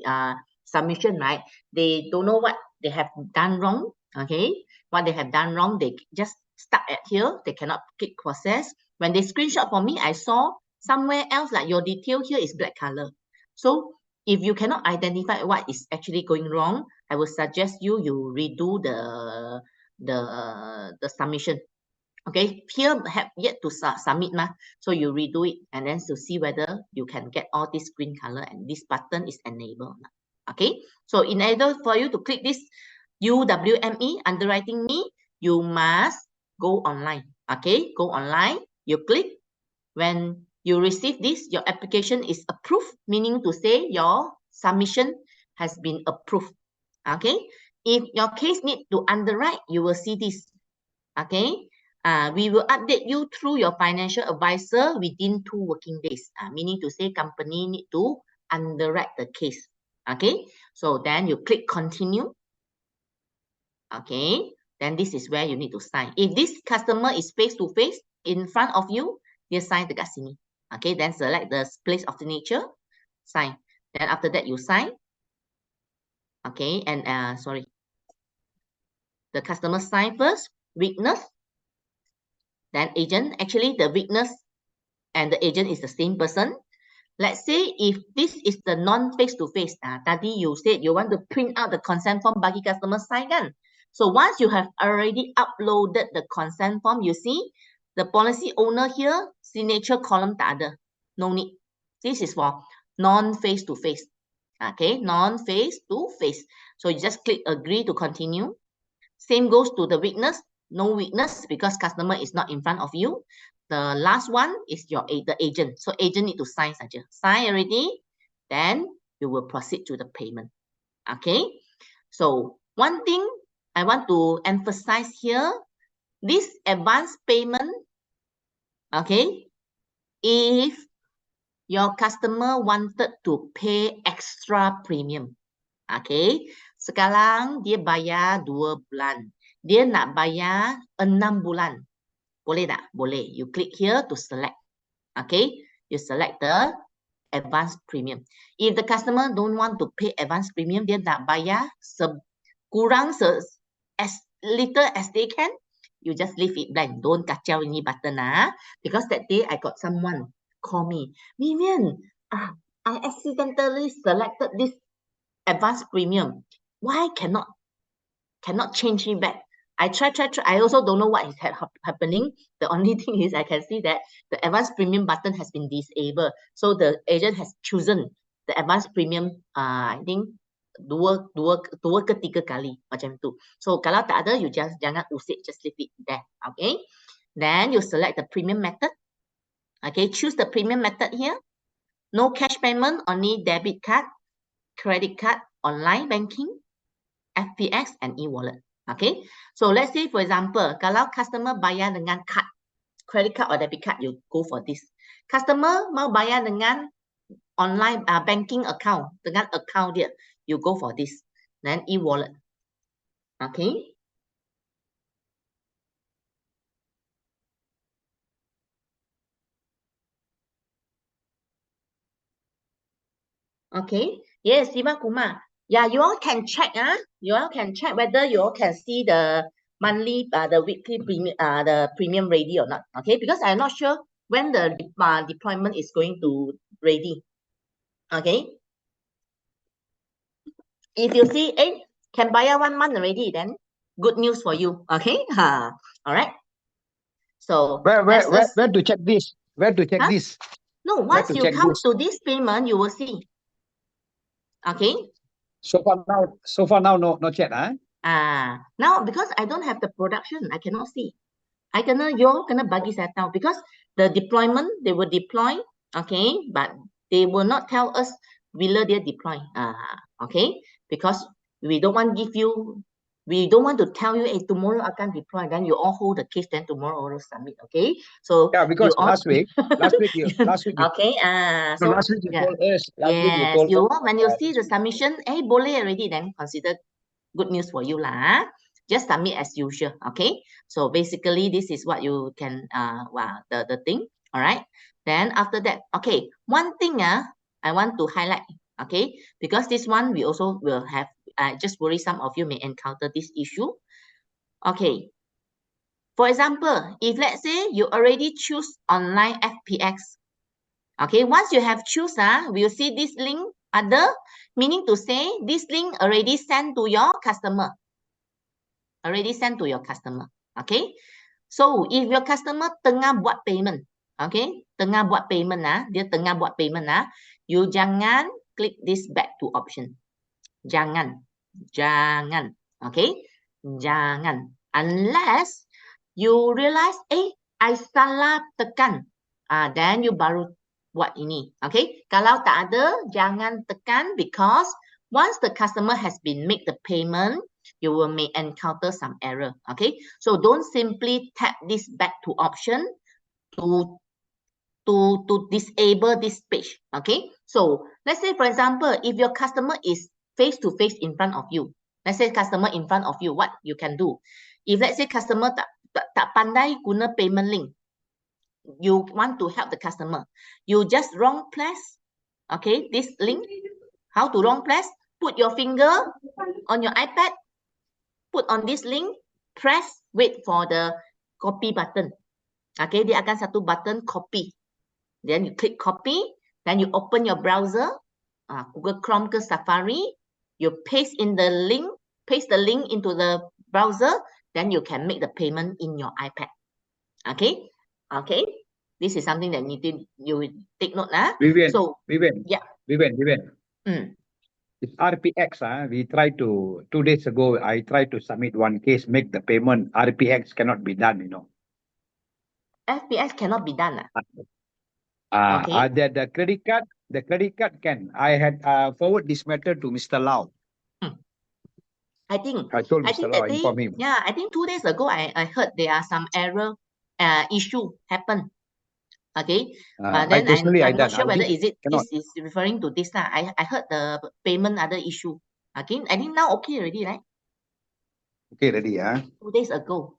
submission, right? They don't know what they have done wrong. Okay, what they have done wrong, they just stuck at here, they cannot click process. When they screenshot for me, I saw somewhere else like your detail here is black color. So if you cannot identify what is actually going wrong, I would suggest you redo the submission. Okay, here have yet to submit so you redo it and then to see whether you can get all this green color and this button is enabled. Okay, so in order for you to click this UWME underwriting me, you must go online. Okay, go online, you click. When you receive this, your application is approved, meaning to say your submission has been approved. Okay, if your case need to underwrite, you will see this. Okay, we will update you through your financial advisor within 2 working days. Meaning to say company need to underwrite the case. Okay, so then you click continue. Okay, then this is where you need to sign. If this customer is face-to-face in front of you, dia sign dekat sini. Okay, then select the place of signature, sign. Then after that, you sign. Okay, and sorry. The customer sign first, witness, then agent. Actually, the witness and the agent is the same person. Let's say if this is the non-face-to-face, tadi you said you want to print out the consent form bagi customer sign kan? So once you have already uploaded the consent form, you see the policy owner here, signature column tak ada. No need. This is for non-face-to-face. Okay, non-face-to-face. So you just click agree to continue. Same goes to the witness. No witness because customer is not in front of you. The last one is the agent. So agent need to sign saja. Sign already, then you will proceed to the payment. Okay. So one thing I want to emphasize here, this advance payment, okay, if your customer wanted to pay extra premium, okay, sekarang dia bayar 2 bulan, dia nak bayar 6 bulan. Boleh tak? Boleh. You click here to select. Okay. You select the advanced premium. If the customer don't want to pay advanced premium, dia nak bayar kurang as little as they can, you just leave it blank. Don't kacau ini button. Because that day I got someone call me, Vivian, I accidentally selected this advanced premium. Why cannot change it back? I try. I also don't know what is happening. The only thing is I can see that the advanced premium button has been disabled. So the agent has chosen the advanced premium, I think, 2 ke 3 kali macam tu. So kalau tak ada, you just jangan usik, just leave it there. Okay. Then you select the premium method. Okay, choose the premium method here. No cash payment, only debit card, credit card, online banking, FPX, and e-wallet. Okay, so let's say for example, kalau customer bayar dengan card, credit card or debit card, you go for this. Customer mau bayar dengan online banking account, dengan account dia, you go for this. Then e-wallet. Okay. Okay. Yes, Siva Kumar. Yeah, you all can check. You all can check whether you all can see the monthly, the weekly premium, the premium ready or not. Okay, because I'm not sure when the deployment is going to ready. Okay. If you see, can buy 1 month already, then good news for you. Okay. All right. So where to check this? Where to check this? No, once you come to this payment, you will see. Okay. So far now, no chat, huh? Now because I don't have the production, I cannot see. You're gonna bagi saya tahu because the deployment they will deploy, okay, but they will not tell us bila dia deploy. Okay, because we don't want to tell you, hey, tomorrow akan deploy, then you all hold the case, then tomorrow will submit. Okay, so yeah, because last week you okay, so last week you told us. Yes, when you see the submission, boleh already, then consider good news for you lah. Just submit as usual. Okay, so basically this is what you can the thing. All right, then after that, okay, one thing I want to highlight. Okay, because this one we also will have. Just worry some of you may encounter this issue. Okay, for example, if let's say you already choose online FPX. Okay, once you have choose, we'll see this link meaning to say this link already sent to your customer. Okay, so if your customer tengah buat payment, okay, dia tengah buat payment, you jangan click this back to option. Jangan, okay, jangan, unless you realize, I salah tekan, then you baru buat ini. Okay, kalau tak ada, jangan tekan, because once the customer has been made the payment, you may encounter some error. Okay, so don't simply tap this back to option to disable this page. Okay, so let's say for example, if your customer is face to face in front of you, let's say customer in front of you, what you can do? If let's say customer tak pandai guna payment link, you want to help the customer, you just wrong press, okay, this link. How to wrong press? Put your finger on your iPad, put on this link, press, wait for the copy button. Okay, dia akan satu button copy. Then you click copy, then you open your browser, Google Chrome ke Safari, you paste the link into the browser, then you can make the payment in your iPad. Okay, this is something that you take note. Vivian, yeah. Vivian. It's RPX. We tried to 2 days ago. I tried to submit one case, make the payment. RPX cannot be done. FPX cannot be done. Okay. The credit card can. I had forward this matter to Mr. Lau. I told Mr. Lau, inform him. Yeah, I think 2 days ago I heard there are some error issue happen. Okay, but then I'm not sure whether this is referring to this. I heard the payment other issue. Okay, I think now okay already, right? Okay, ready, 2 days ago.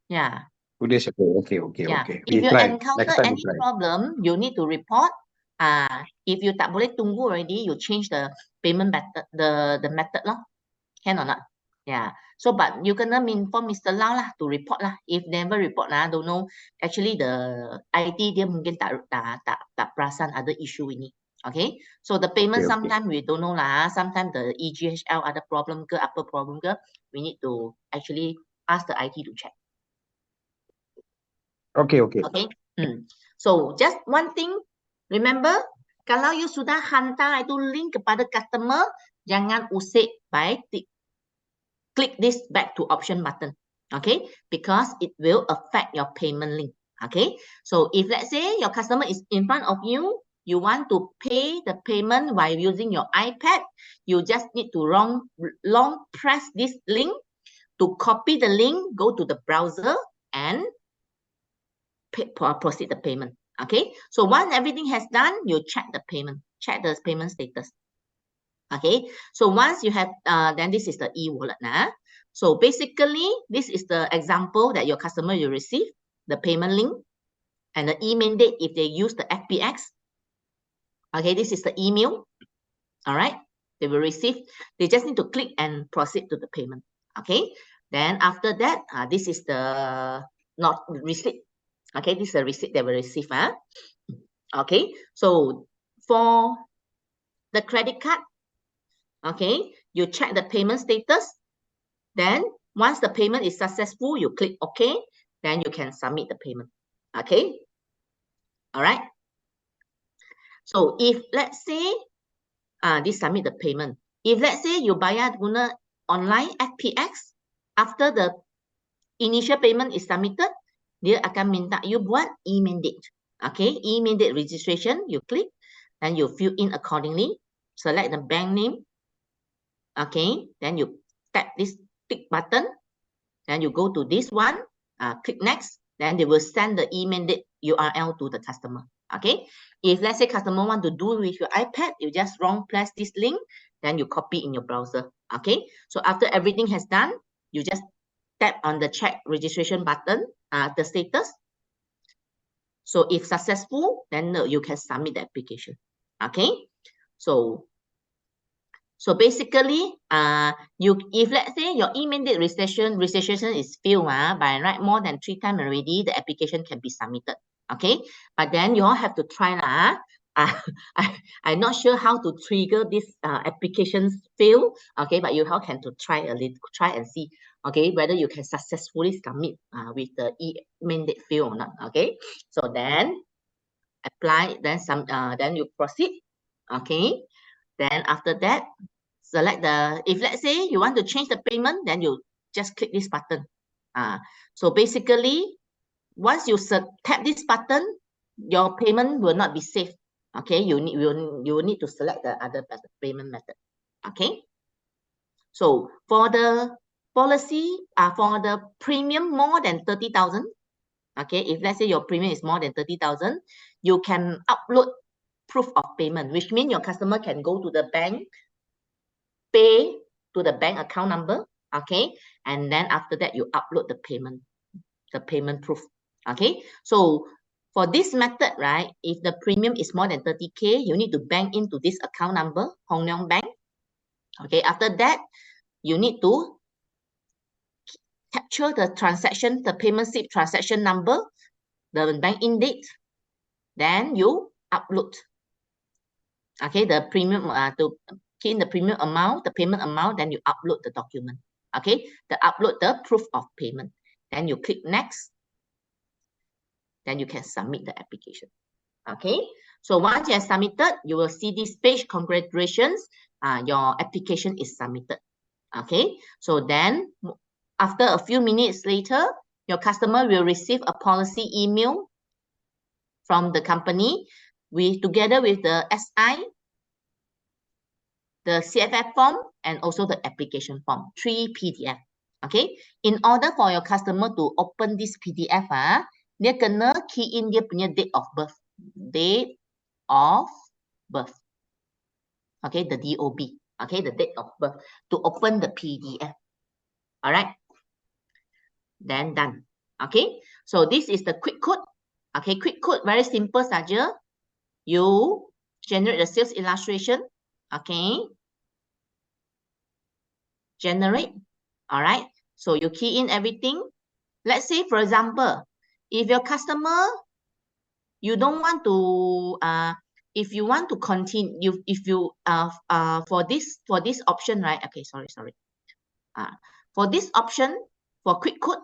Yeah. 2 days ago. Okay. Yeah. If you encounter any problem, you need to report. If you tak boleh tunggu already, you change the payment method, the method lah. Can or not? Yeah. So, but you can inform Mr. Lau lah to report lah. If never report lah, don't know. Actually, the IT dia mungkin tak perasan ada issue ini. Okay. So the payment sometimes we don't know lah. Sometimes the EGHL ada problem ke apa problem ke, we need to actually ask the IT to check. Okay. So just one thing, remember, kalau you sudah hantar itu link kepada customer, jangan usik by click this back to option button. Okay, because it will affect your payment link. Okay, so if let's say your customer is in front of you, you want to pay the payment while using your iPad, you just need to long press this link to copy the link, go to the browser and proceed the payment. Okay, so once everything has done, you check the payment status. Okay, so once you have then this is the e-wallet. So basically this is the example that your customer will receive the payment link and the email date if they use the FPX. Okay, this is the email. All right, they will receive. They just need to click and proceed to the payment. Okay, then after that, this is the not receipt. Okay, this is the receipt they will receive. Okay, so for the credit card, okay, you check the payment status, then Once the payment is successful, you click OK, then you can submit the payment. Okay. All right. So if let's say this submit the payment. If let's say you bayar guna online FPX, after the initial payment is submitted, dia akan minta you buat e-mandate. Okay, e-mandate registration, you click, and you fill in accordingly. Select the bank name. Okay, then you tap this tick button. Then you go to this one, click next. Then they will send the e-mandate URL to the customer. Okay, if let's say customer want to do with your iPad, you just wrong press this link, then you copy in your browser. Okay, so after everything has done, you just tap on the check registration button, the status. So if successful, then you can submit the application. Okay, so basically, if let's say your e-mandate registration is filled by right more than 3 times already, the application can be submitted. Okay, but then you all have to try lah. I'm not sure how to trigger this applications fail. Okay, but you all can to try and see. Okay, whether you can successfully submit with the e-mandate fail or not. Okay, so then apply, then you proceed. Okay, then after that, select if let's say you want to change the payment, then you just click this button. So basically, once you tap this button, your payment will not be saved. Okay, you will need to select the other payment method. Okay, so for the policy, for the premium more than 30,000, okay, if let's say your premium is more than 30,000, you can upload proof of payment, which means your customer can go to the bank, pay to the bank account number, okay, and then after that you upload the payment proof. Okay, so for this method, right, if the premium is more than 30K, you need to bank into this account number, Hong Leong Bank. Okay, after that, you need to capture the transaction, the payment slip transaction number, the bank in date, then you upload. Okay, the premium to key in the premium amount, the payment amount, then you upload the document. Okay, upload the proof of payment. Then you click next. Then you can submit the application. Okay, so once you have submitted, you will see this page. Congratulations, your application is submitted. Okay, so then after a few minutes later, your customer will receive a policy email from the company together with the SI, the CFF form, and also the application form, 3 PDF. Okay, in order for your customer to open this PDF, dia kena key in dia punya date of birth. Date of birth. Okay, the DOB. Okay, the date of birth to open the PDF. All right. Then done. Okay, so this is the quick code. Okay, quick code very simple saja. You generate the sales illustration. Okay. Generate. All right. So you key in everything. Let's say, for example, if your customer, you don't want to, if you want to continue, for this option, right? Okay, sorry. For this option, for quick code,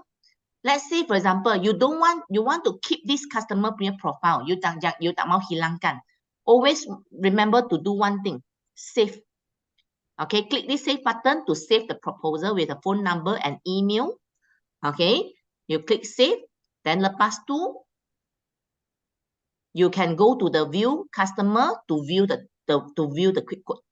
let's say, for example, you want to keep this customer profile. You tak mau hilangkan. Always remember to do one thing, save. Okay, click this save button to save the proposal with a phone number and email. Okay, you click save. Then lepas tu, you can go to the view customer to view the quick code.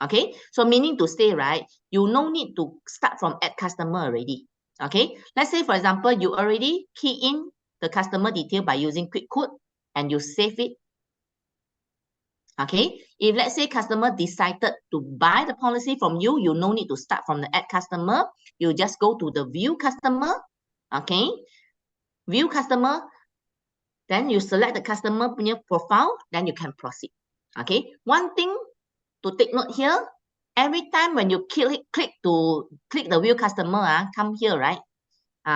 Okay, so meaning to say, right, you no need to start from add customer already. Okay, let's say, for example, you already key in the customer detail by using quick code and you save it. Okay, if let's say customer decided to buy the policy from you, you no need to start from the add customer. You just go to the view customer. Okay, view customer. Then you select the customer profile. Then you can proceed. Okay, one thing to take note here. Every time when you click the view customer, come here, right?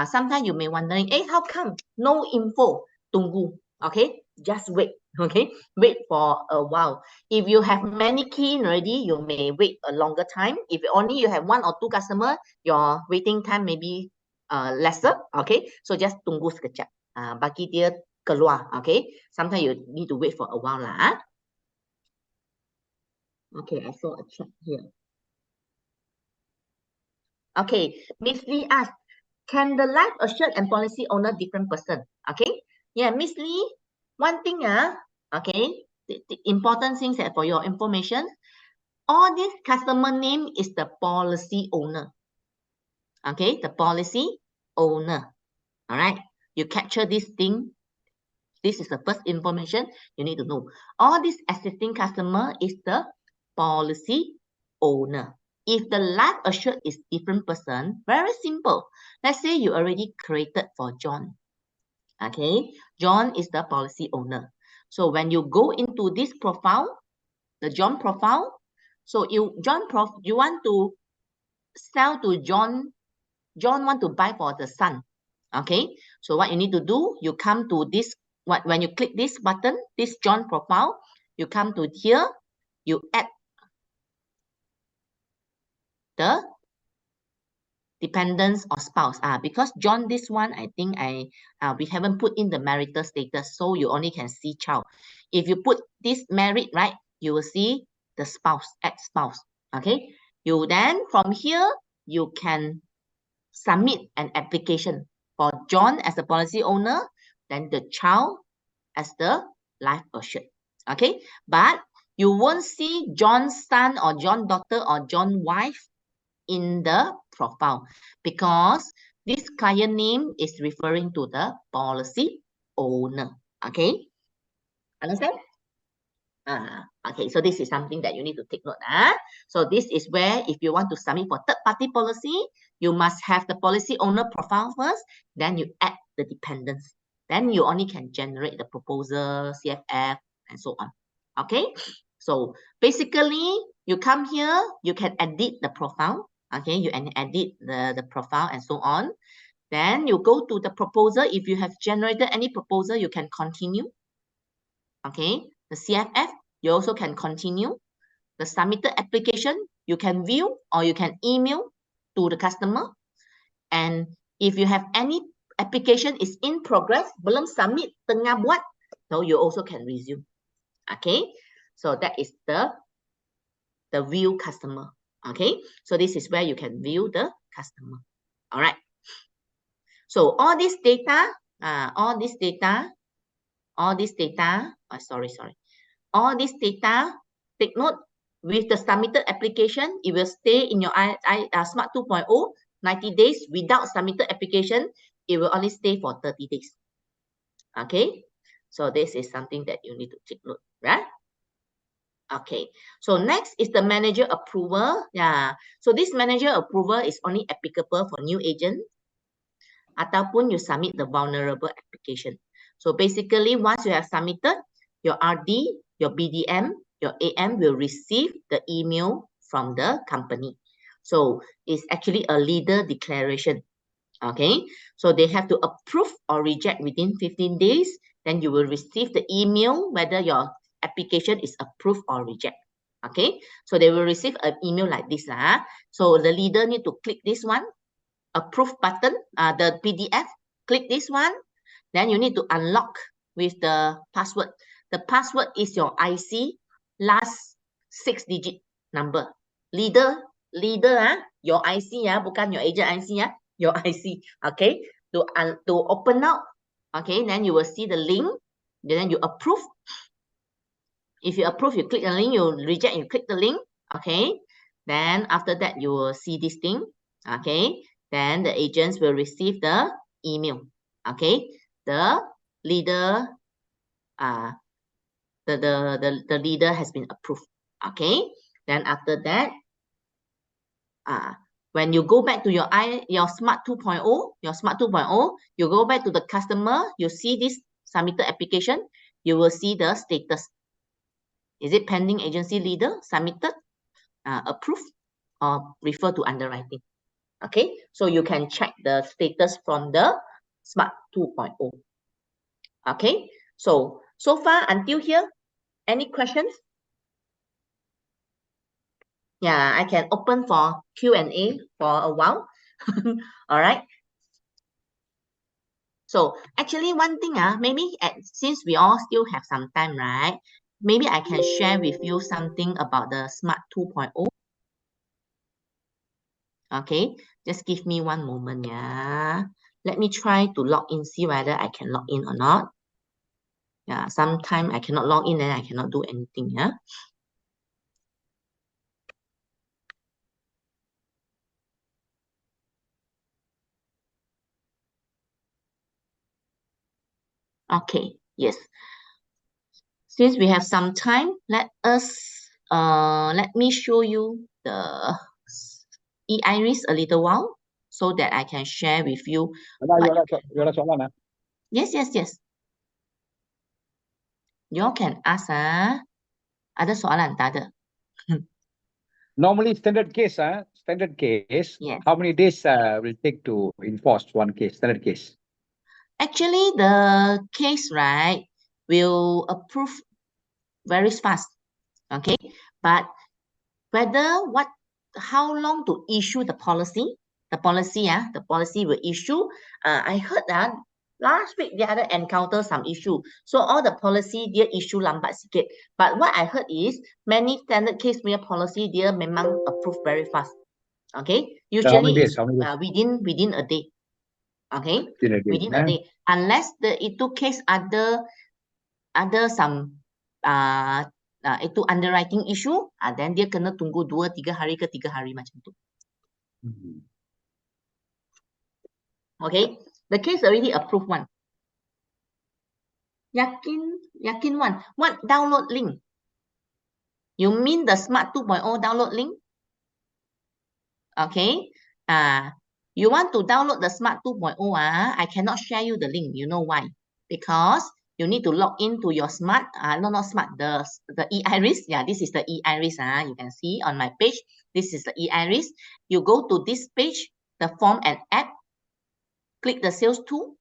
Sometimes you may wondering, how come no info? Tunggu. Okay, just wait. Okay, wait for a while. If you have many key in already, you may wait a longer time. If only you have 1 or 2 customer, your waiting time may be lesser. Okay, so just tunggu sekejap. Bagi dia keluar. Okay, sometimes you need to wait for a while lah. Okay, I saw a chat here. Okay, Miss Lee asked, can the life assured and policy owner different person? Okay, yeah, Miss Lee, one thing, okay, the important things that for your information, all this customer name is the policy owner. Okay, the policy owner. All right, you capture this thing. This is the first information you need to know. All this existing customer is the policy owner. If the life assured is different person, very simple. Let's say you already created for John. Okay, John is the policy owner. So when you go into this profile, the John profile, so you want to sell to John. John want to buy for the son. Okay, so what you need to do, you come to this. When you click this button, this John profile, you come to here, you add the dependents or spouse. Because John, this one, I think we haven't put in the marital status, so you only can see child. If you put this married, right, you will see the spouse, add spouse. Okay, you then from here, you can submit an application for John as the policy owner, then the child as the life assured. Okay, but you won't see John's son or John's daughter or John's wife in the profile because this client name is referring to the policy owner. Okay, understand? Okay, so this is something that you need to take note. So this is where if you want to submit for third-party policy, you must have the policy owner profile first, then you add the dependents. Then you only can generate the proposal, CFF, and so on. Okay, so basically, you come here, you can edit the profile. Okay, you can edit the profile and so on. Then you go to the proposal. If you have generated any proposal, you can continue. Okay, the CFF, you also can continue. The submitted application, you can view or you can email to the customer. And if you have any application is in progress, belum submit, tengah buat, so you also can resume. Okay, so that is the view customer. Okay, so this is where you can view the customer. All right. So all this data, all this data, all this data, take note, with the submitted application, it will stay in your Smart 2.0, 90 days. Without submitted application, it will only stay for 30 days. Okay, so this is something that you need to take note, right? Okay, so next is the manager approval. Yeah, so this manager approval is only applicable for new agent ataupun you submit the vulnerable application. So basically, once you have submitted, your RD, your BDM, your AM will receive the email from the company. So it's actually a leader declaration. Okay, so they have to approve or reject within 15 days. Then you will receive the email whether your application is approved or reject. Okay, so they will receive an email like this. So the leader need to click this one, approve button, the PDF, click this one. Then you need to unlock with the password. The password is your IC last 6-digit number. Leader, your IC, bukan your agent IC, your IC. Okay, to open up. Okay, then you will see the link. Then you approve. If you approve, you click the link. You reject, you click the link. Okay, then after that you will see this thing. Okay, then the agents will receive the email. Okay, the leader, the leader has been approved. Okay, then after that, when you go back to your Smart 2.0, you go back to the customer, you see this submitted application, you will see the status. Is it pending agency leader, submitted, approved, or refer to underwriting? Okay, so you can check the status from the Smart 2.0. Okay, so So far until here, any questions? Yeah, I can open for Q&A for a while. All right. So actually one thing, maybe since we all still have some time, right? Maybe I can share with you something about the Smart 2.0. Okay, just give me one moment, yeah. Let me try to log in, see whether I can log in or not. Yeah, sometimes I cannot log in and I cannot do anything, yeah. Okay, yes. Since we have some time, let me show you the e-iris a little while so that I can share with you. Yes. You can ask, ada soalan tak ada? Normally standard case, Yes. how many days will take to enforce one case, standard case? Actually, the case, right, will approve very fast, okay? But how long to issue the policy? The policy will issue. I heard that last week the other encounter some issue. So all the policy dia issue lambat sikit. But what I heard is many standard case punya policy dia memang approve very fast. Okay, usually it's within a day. Okay, within a day, unless itu case ada some itu underwriting issue, then dia kena tunggu 2-3 hari ke 3 hari macam tu. Okay, the case already approved one. Yakin one. What download link? You mean the Smart 2.0 download link? Okay. You want to download the Smart 2.0, I cannot share you the link. You know why? Because you need to log into your Smart, not Smart, the e-iris. Yeah, this is the e-iris. You can see on my page, this is the e-iris. You go to this page, the form and app, click the sales tool.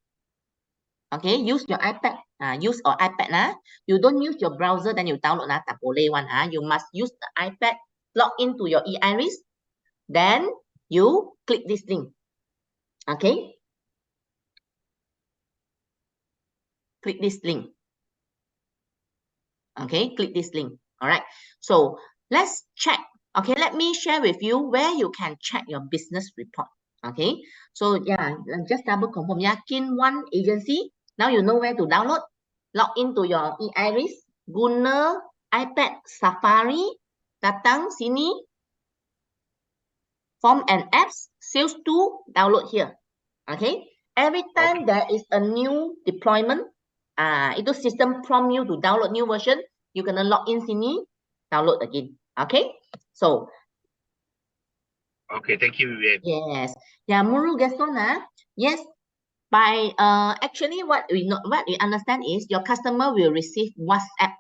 Okay, use your iPad. Use your iPad. You don't use your browser, then you download tak boleh one. You must use the iPad, log into your e-iris, then you click this link. Okay, click this link. Okay, click this link. All right, so let's check. Okay, let me share with you where you can check your business report. Okay, so yeah, just double confirm. Yakin one agency. Now you know where to download. Log into your e-iris, guna iPad Safari, datang sini, form and apps, sales tool, download here. Okay, every time there is a new deployment, itu system prompt you to download new version, you gonna log in sini, download again. Okay, so okay, thank you, Vivian. yes, yeah, Muru Gaston, yes. By actually what we understand is your customer will receive WhatsApp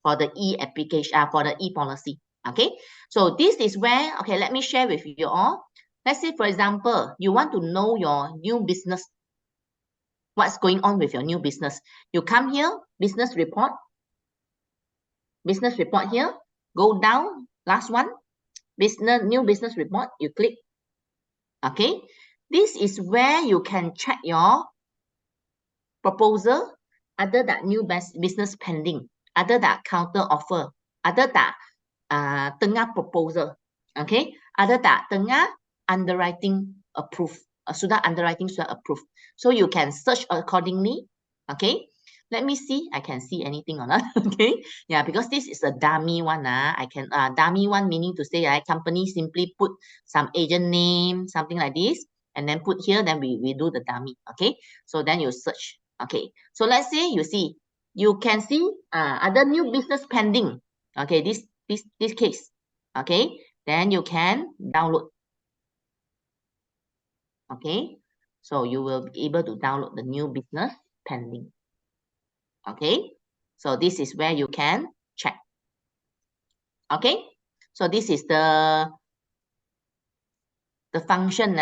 for the e-application, for the e-policy. Okay, so this is where, okay, let me share with you all. Let's say, for example, you want to know your new business, what's going on with your new business. You come here, business report here, go down, last one, new business report, you click. Okay, this is where you can check your proposal, ada tak new business pending, ada tak counter offer, ada tak tengah proposal, okay, ada tak tengah underwriting approved, sudah underwriting sudah approved. So you can search accordingly. Okay, let me see, I can see anything or not. Okay, yeah, because this is a dummy one. I can dummy one meaning to say company simply put some agent name, something like this, and then put here, then we do the dummy. Okay, so then you search. Okay, so let's say you can see other new business pending. Okay, this case. Okay, then you can download. Okay, so you will be able to download the new business pending. Okay, so this is where you can check. Okay, so this is the function.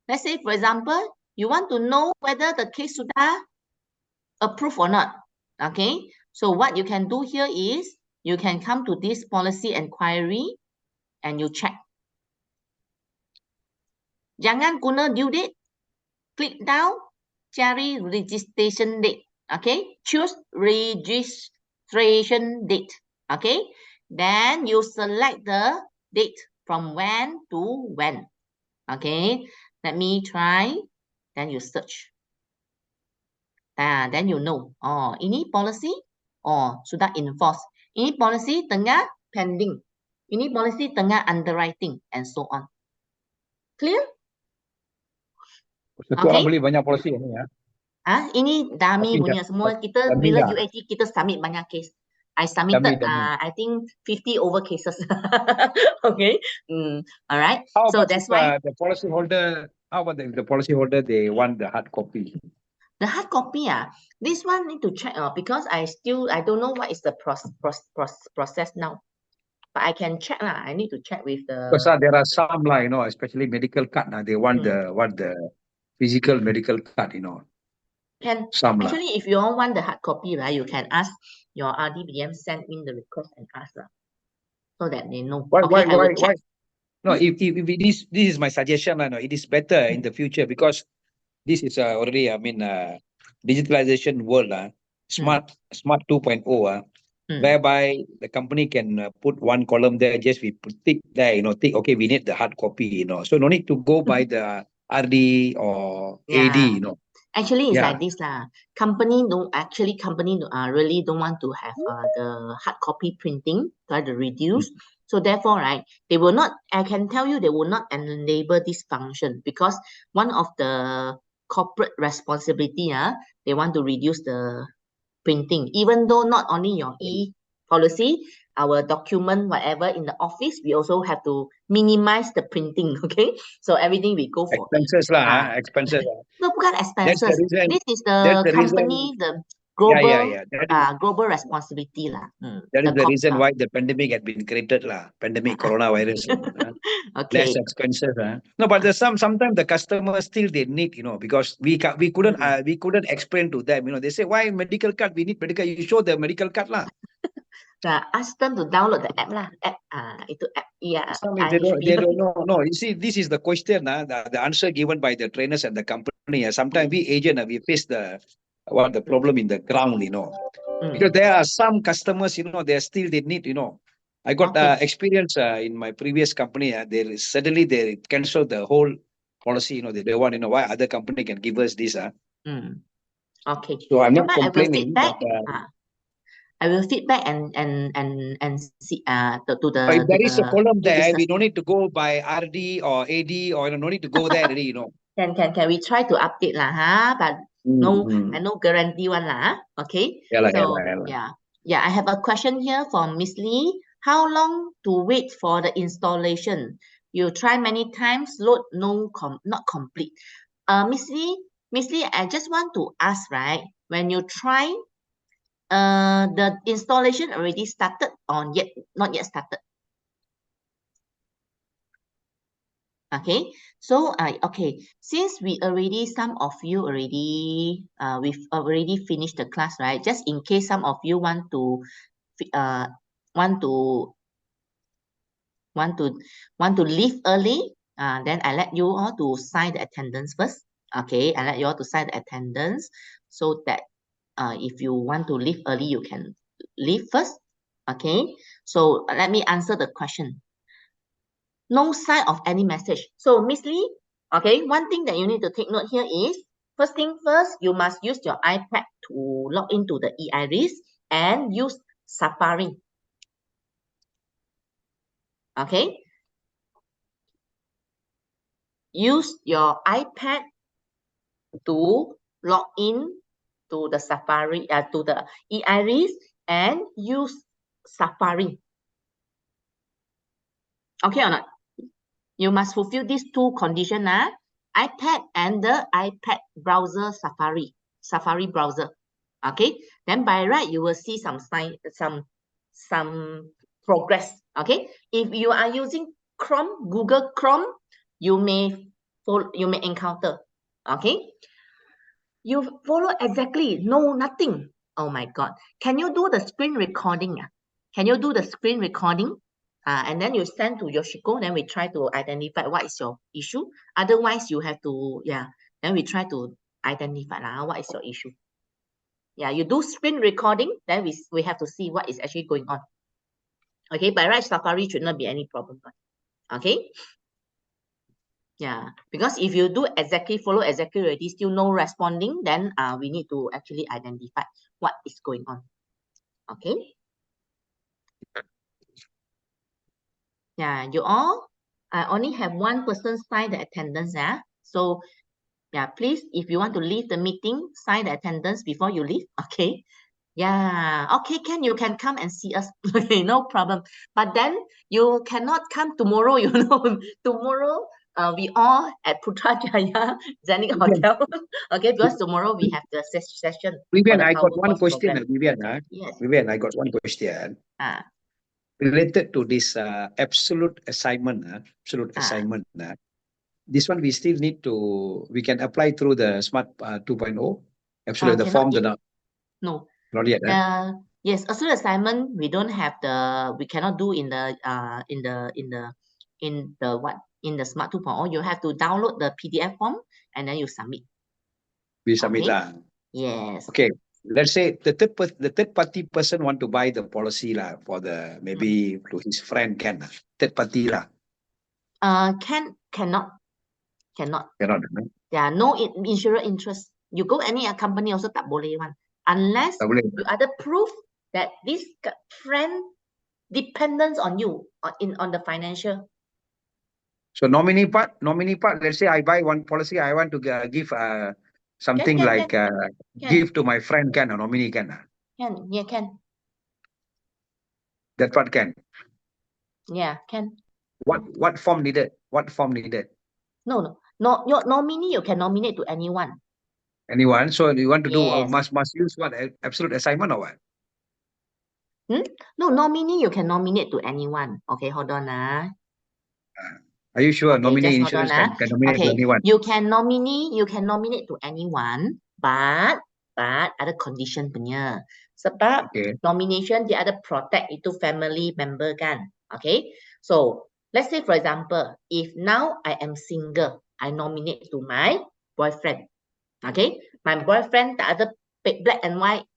Let's say, for example, you want to know whether the case sudah approved or not. Okay, So what you can do here is you can come to this policy inquiry and you check. Jangan guna due date. Click down, cari registration date. Okay, choose registration date. Okay, then you select the date from when to when. Okay, let me try. Then you search. Then you know. Oh, ini policy sudah enforce. Ini policy tengah pending. Ini policy tengah underwriting and so on. Clear? Orang beli banyak policy ini ya. Ini dummy punya semua. Kita bila UAT kita submit banyak case. I submitted I think 50 over cases. Okay. All right. So that's why the policy holder, how about the policy holder, they want the hard copy? The hard copy, this one need to check because I don't know what is the process now. But I can check lah. I need to check with the. Because there are some like, especially medical card they want the physical medical card, Some actually, if you all want the hard copy, right, you can ask your RDBM send in the request and ask so that they know. Why? No, if this is my suggestion, it is better in the future because this is already, digitalization world, smart 2.0, whereby the company can put one column there, just we tick there, tick, okay, we need the hard copy, so no need to go by the RD or AD, Actually, it's like this company really don't want to have the hard copy printing, try to reduce. So therefore, right, they will not, I can tell you, they will not enable this function because one of the corporate responsibility, they want to reduce the printing, even though not only your e-policy, our document, whatever in the office, we also have to minimize the printing, okay? So everything we go for expenses expenses. No, bukan expenses. This is the company, the global global responsibility lah. That is the reason why the pandemic had been created pandemic coronavirus. Okay. Less expensive. No, but there's sometimes the customers still they need, because we couldn't explain to them, they say, why medical card? We need medical. You show the medical card lah. Ask them to download the app lah. Itu app. Yeah. They don't know. No, you see, this is the question. The answer given by the trainers and the company. Sometimes we agent we face the problem in the ground, because there are some customers, they need, I got experience in my previous company. They suddenly they cancel the whole policy. They don't want, why other company can give us this. Okay. So I'm not complaining. I will feedback and see to the. If there is a column there, we don't need to go by RD or AD or no need to go there already, Can we try to update lah, but no guarantee one lah. Okay. Yeah. I have a question here from Miss Lee. How long to wait for the installation? You try many times, load not complete. Miss Lee, I just want to ask, right? When you try, the installation already started or not yet started? Okay, so since some of you already we've already finished the class, right? Just in case some of you want to leave early, then I let you all to sign the attendance first. Okay, I let you all to sign the attendance so that if you want to leave early, you can leave first. Okay, so let me answer the question. No sign of any message. So Miss Lee, okay, one thing that you need to take note here is, first thing first, you must use your iPad to log into the eIris and use Safari. Okay. Use your iPad to log in to the Safari, to the eIris and use Safari. Okay or not? You must fulfill these two conditions, iPad and the iPad browser Safari browser. Okay, then by right you will see some progress. Okay, if you are using Chrome, Google Chrome, you may encounter. Okay, you follow exactly, no, nothing. Oh my God. Can you do the screen recording? Can you do the screen recording? And then you send to Yoshiko, then we try to identify what is your issue. Otherwise, you have to, then we try to identify what is your issue. Yeah, you do screen recording, then we have to see what is actually going on. Okay, by right, Safari should not be any problem. Okay. Yeah, because if you do exactly, follow exactly already, still no responding, then we need to actually identify what is going on. Okay. Yeah, you all only have one person sign the attendance. So yeah, please, if you want to leave the meeting, sign the attendance before you leave. Okay. Yeah. Okay, you can come and see us. Okay, no problem. But then you cannot come tomorrow, you know. Tomorrow, we all at Putrajaya Zenith Hotel. Okay, because tomorrow we have the session. Vivian, I got one question, Vivian. Yes. Vivian, I got one question. Related to this absolute assignment. Assignment. This one we still need to, we can apply through the Smart 2.0. Absolute, the form. No. Not yet. Yes, absolute assignment, we don't have we cannot do in the Smart 2.0. You have to download the PDF form and then you submit. We submit lah. Yes. Okay. Let's say the third party person want to buy the policy lah for the maybe to his friend can third party lah. Cannot. Yeah, no insurer interest. You go any company also tak boleh one. Unless you either prove that this friend depends on you on the financial. So nominee part, let's say I buy one policy, I want to give something give to my friend, can or nominee can? Can. That part can? Yeah, can. What form needed? No. Your nominee, you can nominate to anyone. Anyone? So you want to do must use what? Absolute assignment or what? No, nominee, you can nominate to anyone. Okay, hold on. Are you sure? Okay, Nominee insurance can nominate to anyone? You can nominate to anyone, but ada condition punya. Sebab nomination dia ada protect itu family member kan. Okay, so let's say for example, if now I am single, I nominate to my boyfriend. Okay, my boyfriend tak ada black and white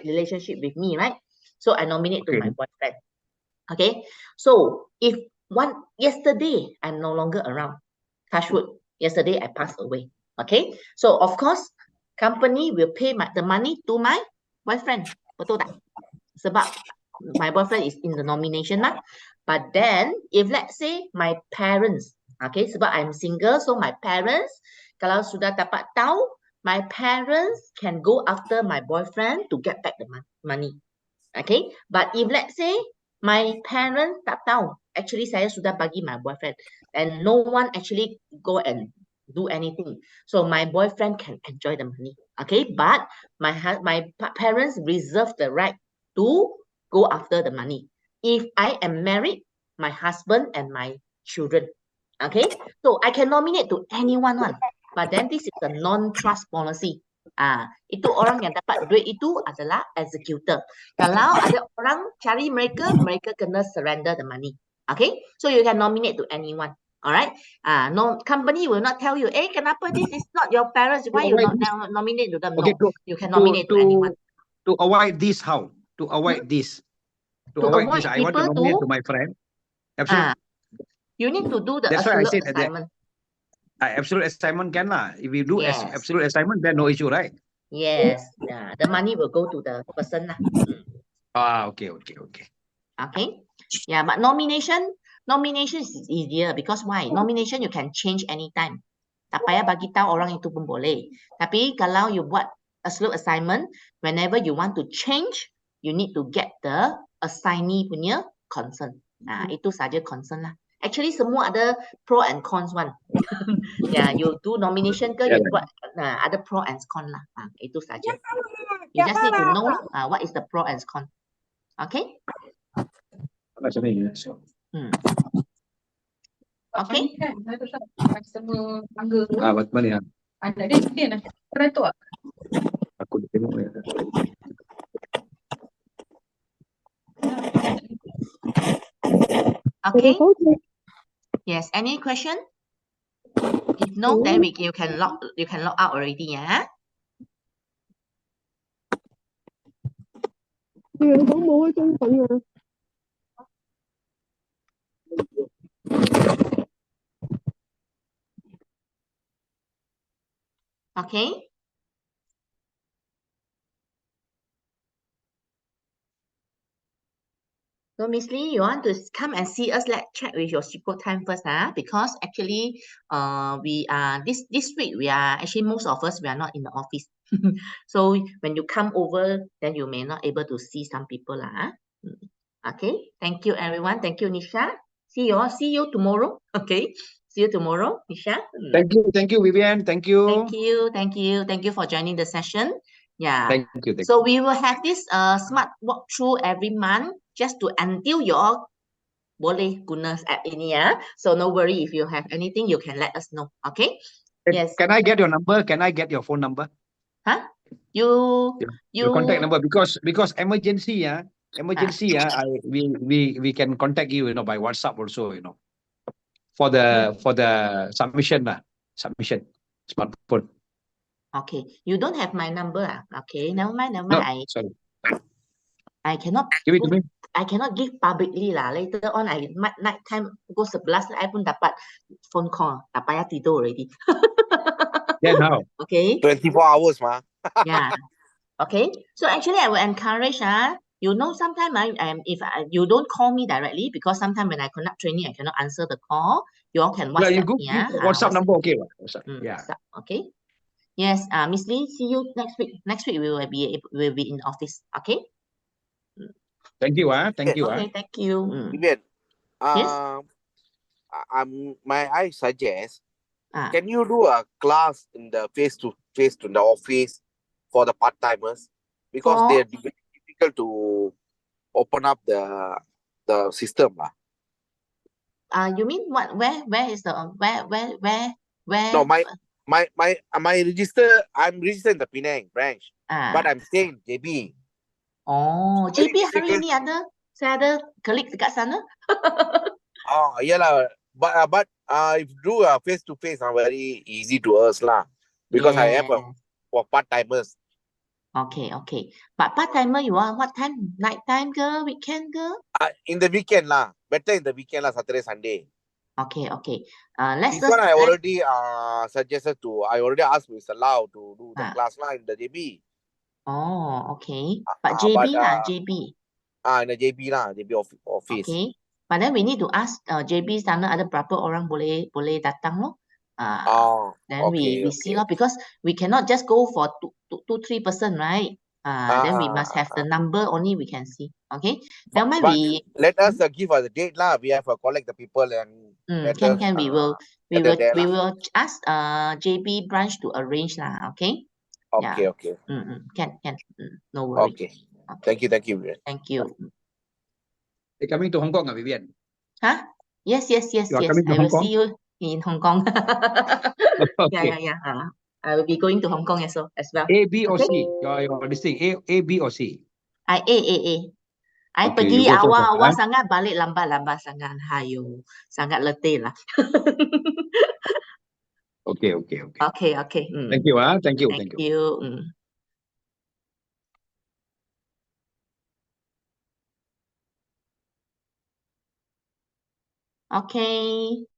relationship with me, right? So I nominate to my boyfriend. Okay, so if yesterday I'm no longer around, touch wood, yesterday I passed away. Okay, so of course company will pay the money to my boyfriend. Betul tak? Sebab my boyfriend is in the nomination lah. But then if let's say my parents, okay, sebab I'm single, so my parents, kalau sudah dapat tahu, my parents can go after my boyfriend to get back the money. Okay, but if let's say my parents tak tahu, actually saya sudah bagi my boyfriend, and no one actually go and do anything, so my boyfriend can enjoy the money. Okay, but my parents reserve the right to go after the money. If I am married, my husband and my children. Okay, so I can nominate to anyone one. But then this is a non-trust policy. Itu orang yang dapat duit itu adalah executor. Kalau ada orang cari mereka kena surrender the money. Okay, so you can nominate to anyone. Alright, no company will not tell you, kenapa this is not your parents? Why you not nominate to them? No, you can nominate to anyone. To avoid this, how? To avoid this. To avoid this, I want to nominate to my friend. Absolutely. You need to do the absolute assignment. Absolute assignment can lah. If you do absolute assignment, then no issue, right? Yes. Yeah. The money will go to the person lah. Okay. Okay. Yeah, but nomination is easier because why? Nomination you can change anytime. Tak payah bagi tahu orang itu pun boleh. Tapi kalau you buat absolute assignment, whenever you want to change, you need to get the assignee punya consent. Itu saja consent lah. Actually semua ada pro and cons one. Yeah, you do nomination ke, you buat ada pro and con lah. Itu saja. You just need to know what is the pro and con. Okay? Okay. Mana? Anak dia Julian pernah tu tak? Aku Okay. Yes. Any question? If no, then you can log out already. Yeah. Okay. So Miss Lee, you want to come and see us? Let's check with your Chico time first, because actually, we are this week we are actually most of us we are not in the office. So when you come over, then you may not able to see some people, Okay. Thank you, everyone. Thank you, Nisha. See you tomorrow. Okay. See you tomorrow, Nisha. Thank you, Vivian. Thank you. Thank you for joining the session. Yeah. Thank you. So we will have this smart walkthrough every month just to until your boleh guna app ini ya. So no worry, if you have anything, you can let us know. Okay? Yes. Can I get your number? Can I get your phone number? Huh? Your contact number because emergency, we can contact you, by WhatsApp also, for the submission smartphone. Okay. You don't have my number, Okay, never mind. No, sorry. I cannot Give it to me. I cannot give publicly lah. Later on, night time go 11, I pun dapat phone call. Tak payah tidur already. Yeah, now. Okay. 24 hours, ma. Yeah. Okay. So actually, I will encourage, sometimes if you don't call me directly, because sometimes when I conduct training, I cannot answer the call. You all can WhatsApp me. WhatsApp number, okay. WhatsApp. Yeah. Okay. Yes. Miss Lee, see you next week. Next week we will be in office. Okay. Thank you. Thank you. Okay. Thank you. Vivian, Yes. I suggest, Ah. can you do a class in the face-to-face to the office for the part-timers? Because For? they're difficult to open up the system. You mean what? Where is the where? No, my register, I'm registered in the Penang branch, but I'm staying in JB. Oh, Very JB hari difficult. ini saya ada colleague dekat sana. Oh, yeah lah. But if do a face-to-face, very easy to us lah. Because I have for part-timers. Okay. But part-timer you want what time? Night time ke? Weekend ke? In the weekend lah. Better in the weekend lah, Saturday, Sunday. Okay. This one I already suggested to. I already asked Mr. Lau to do the class lah in the JB. Oh, okay. But JB lah, JB. In the JB lah, JB office. Okay. But then we need to ask JB sana ada berapa orang boleh datang loh. Then we see lah, because we cannot just go for two, 3 person, right? Then we must have the number only we can see. Okay. Then when let us give us a date lah. We have to collect the people and can we will ask JB branch to arrange lah. Okay. Okay. Can. No worry. Okay. Thank you. Thank you. You're coming to Hong Kong, Vivian? Huh? Yes. You are coming to I Hong will Kong? see you in Hong Kong. Okay. Yeah. I will be going to Hong Kong as well. A, B, or C? Your listing A, B, or C? A. I Okay, pergi you go first, awal-awal sangat, balik lambat sangat. Hayo, sangat letih lah. Okay. Okay. Thank you. Thank you. Thank you. Okay.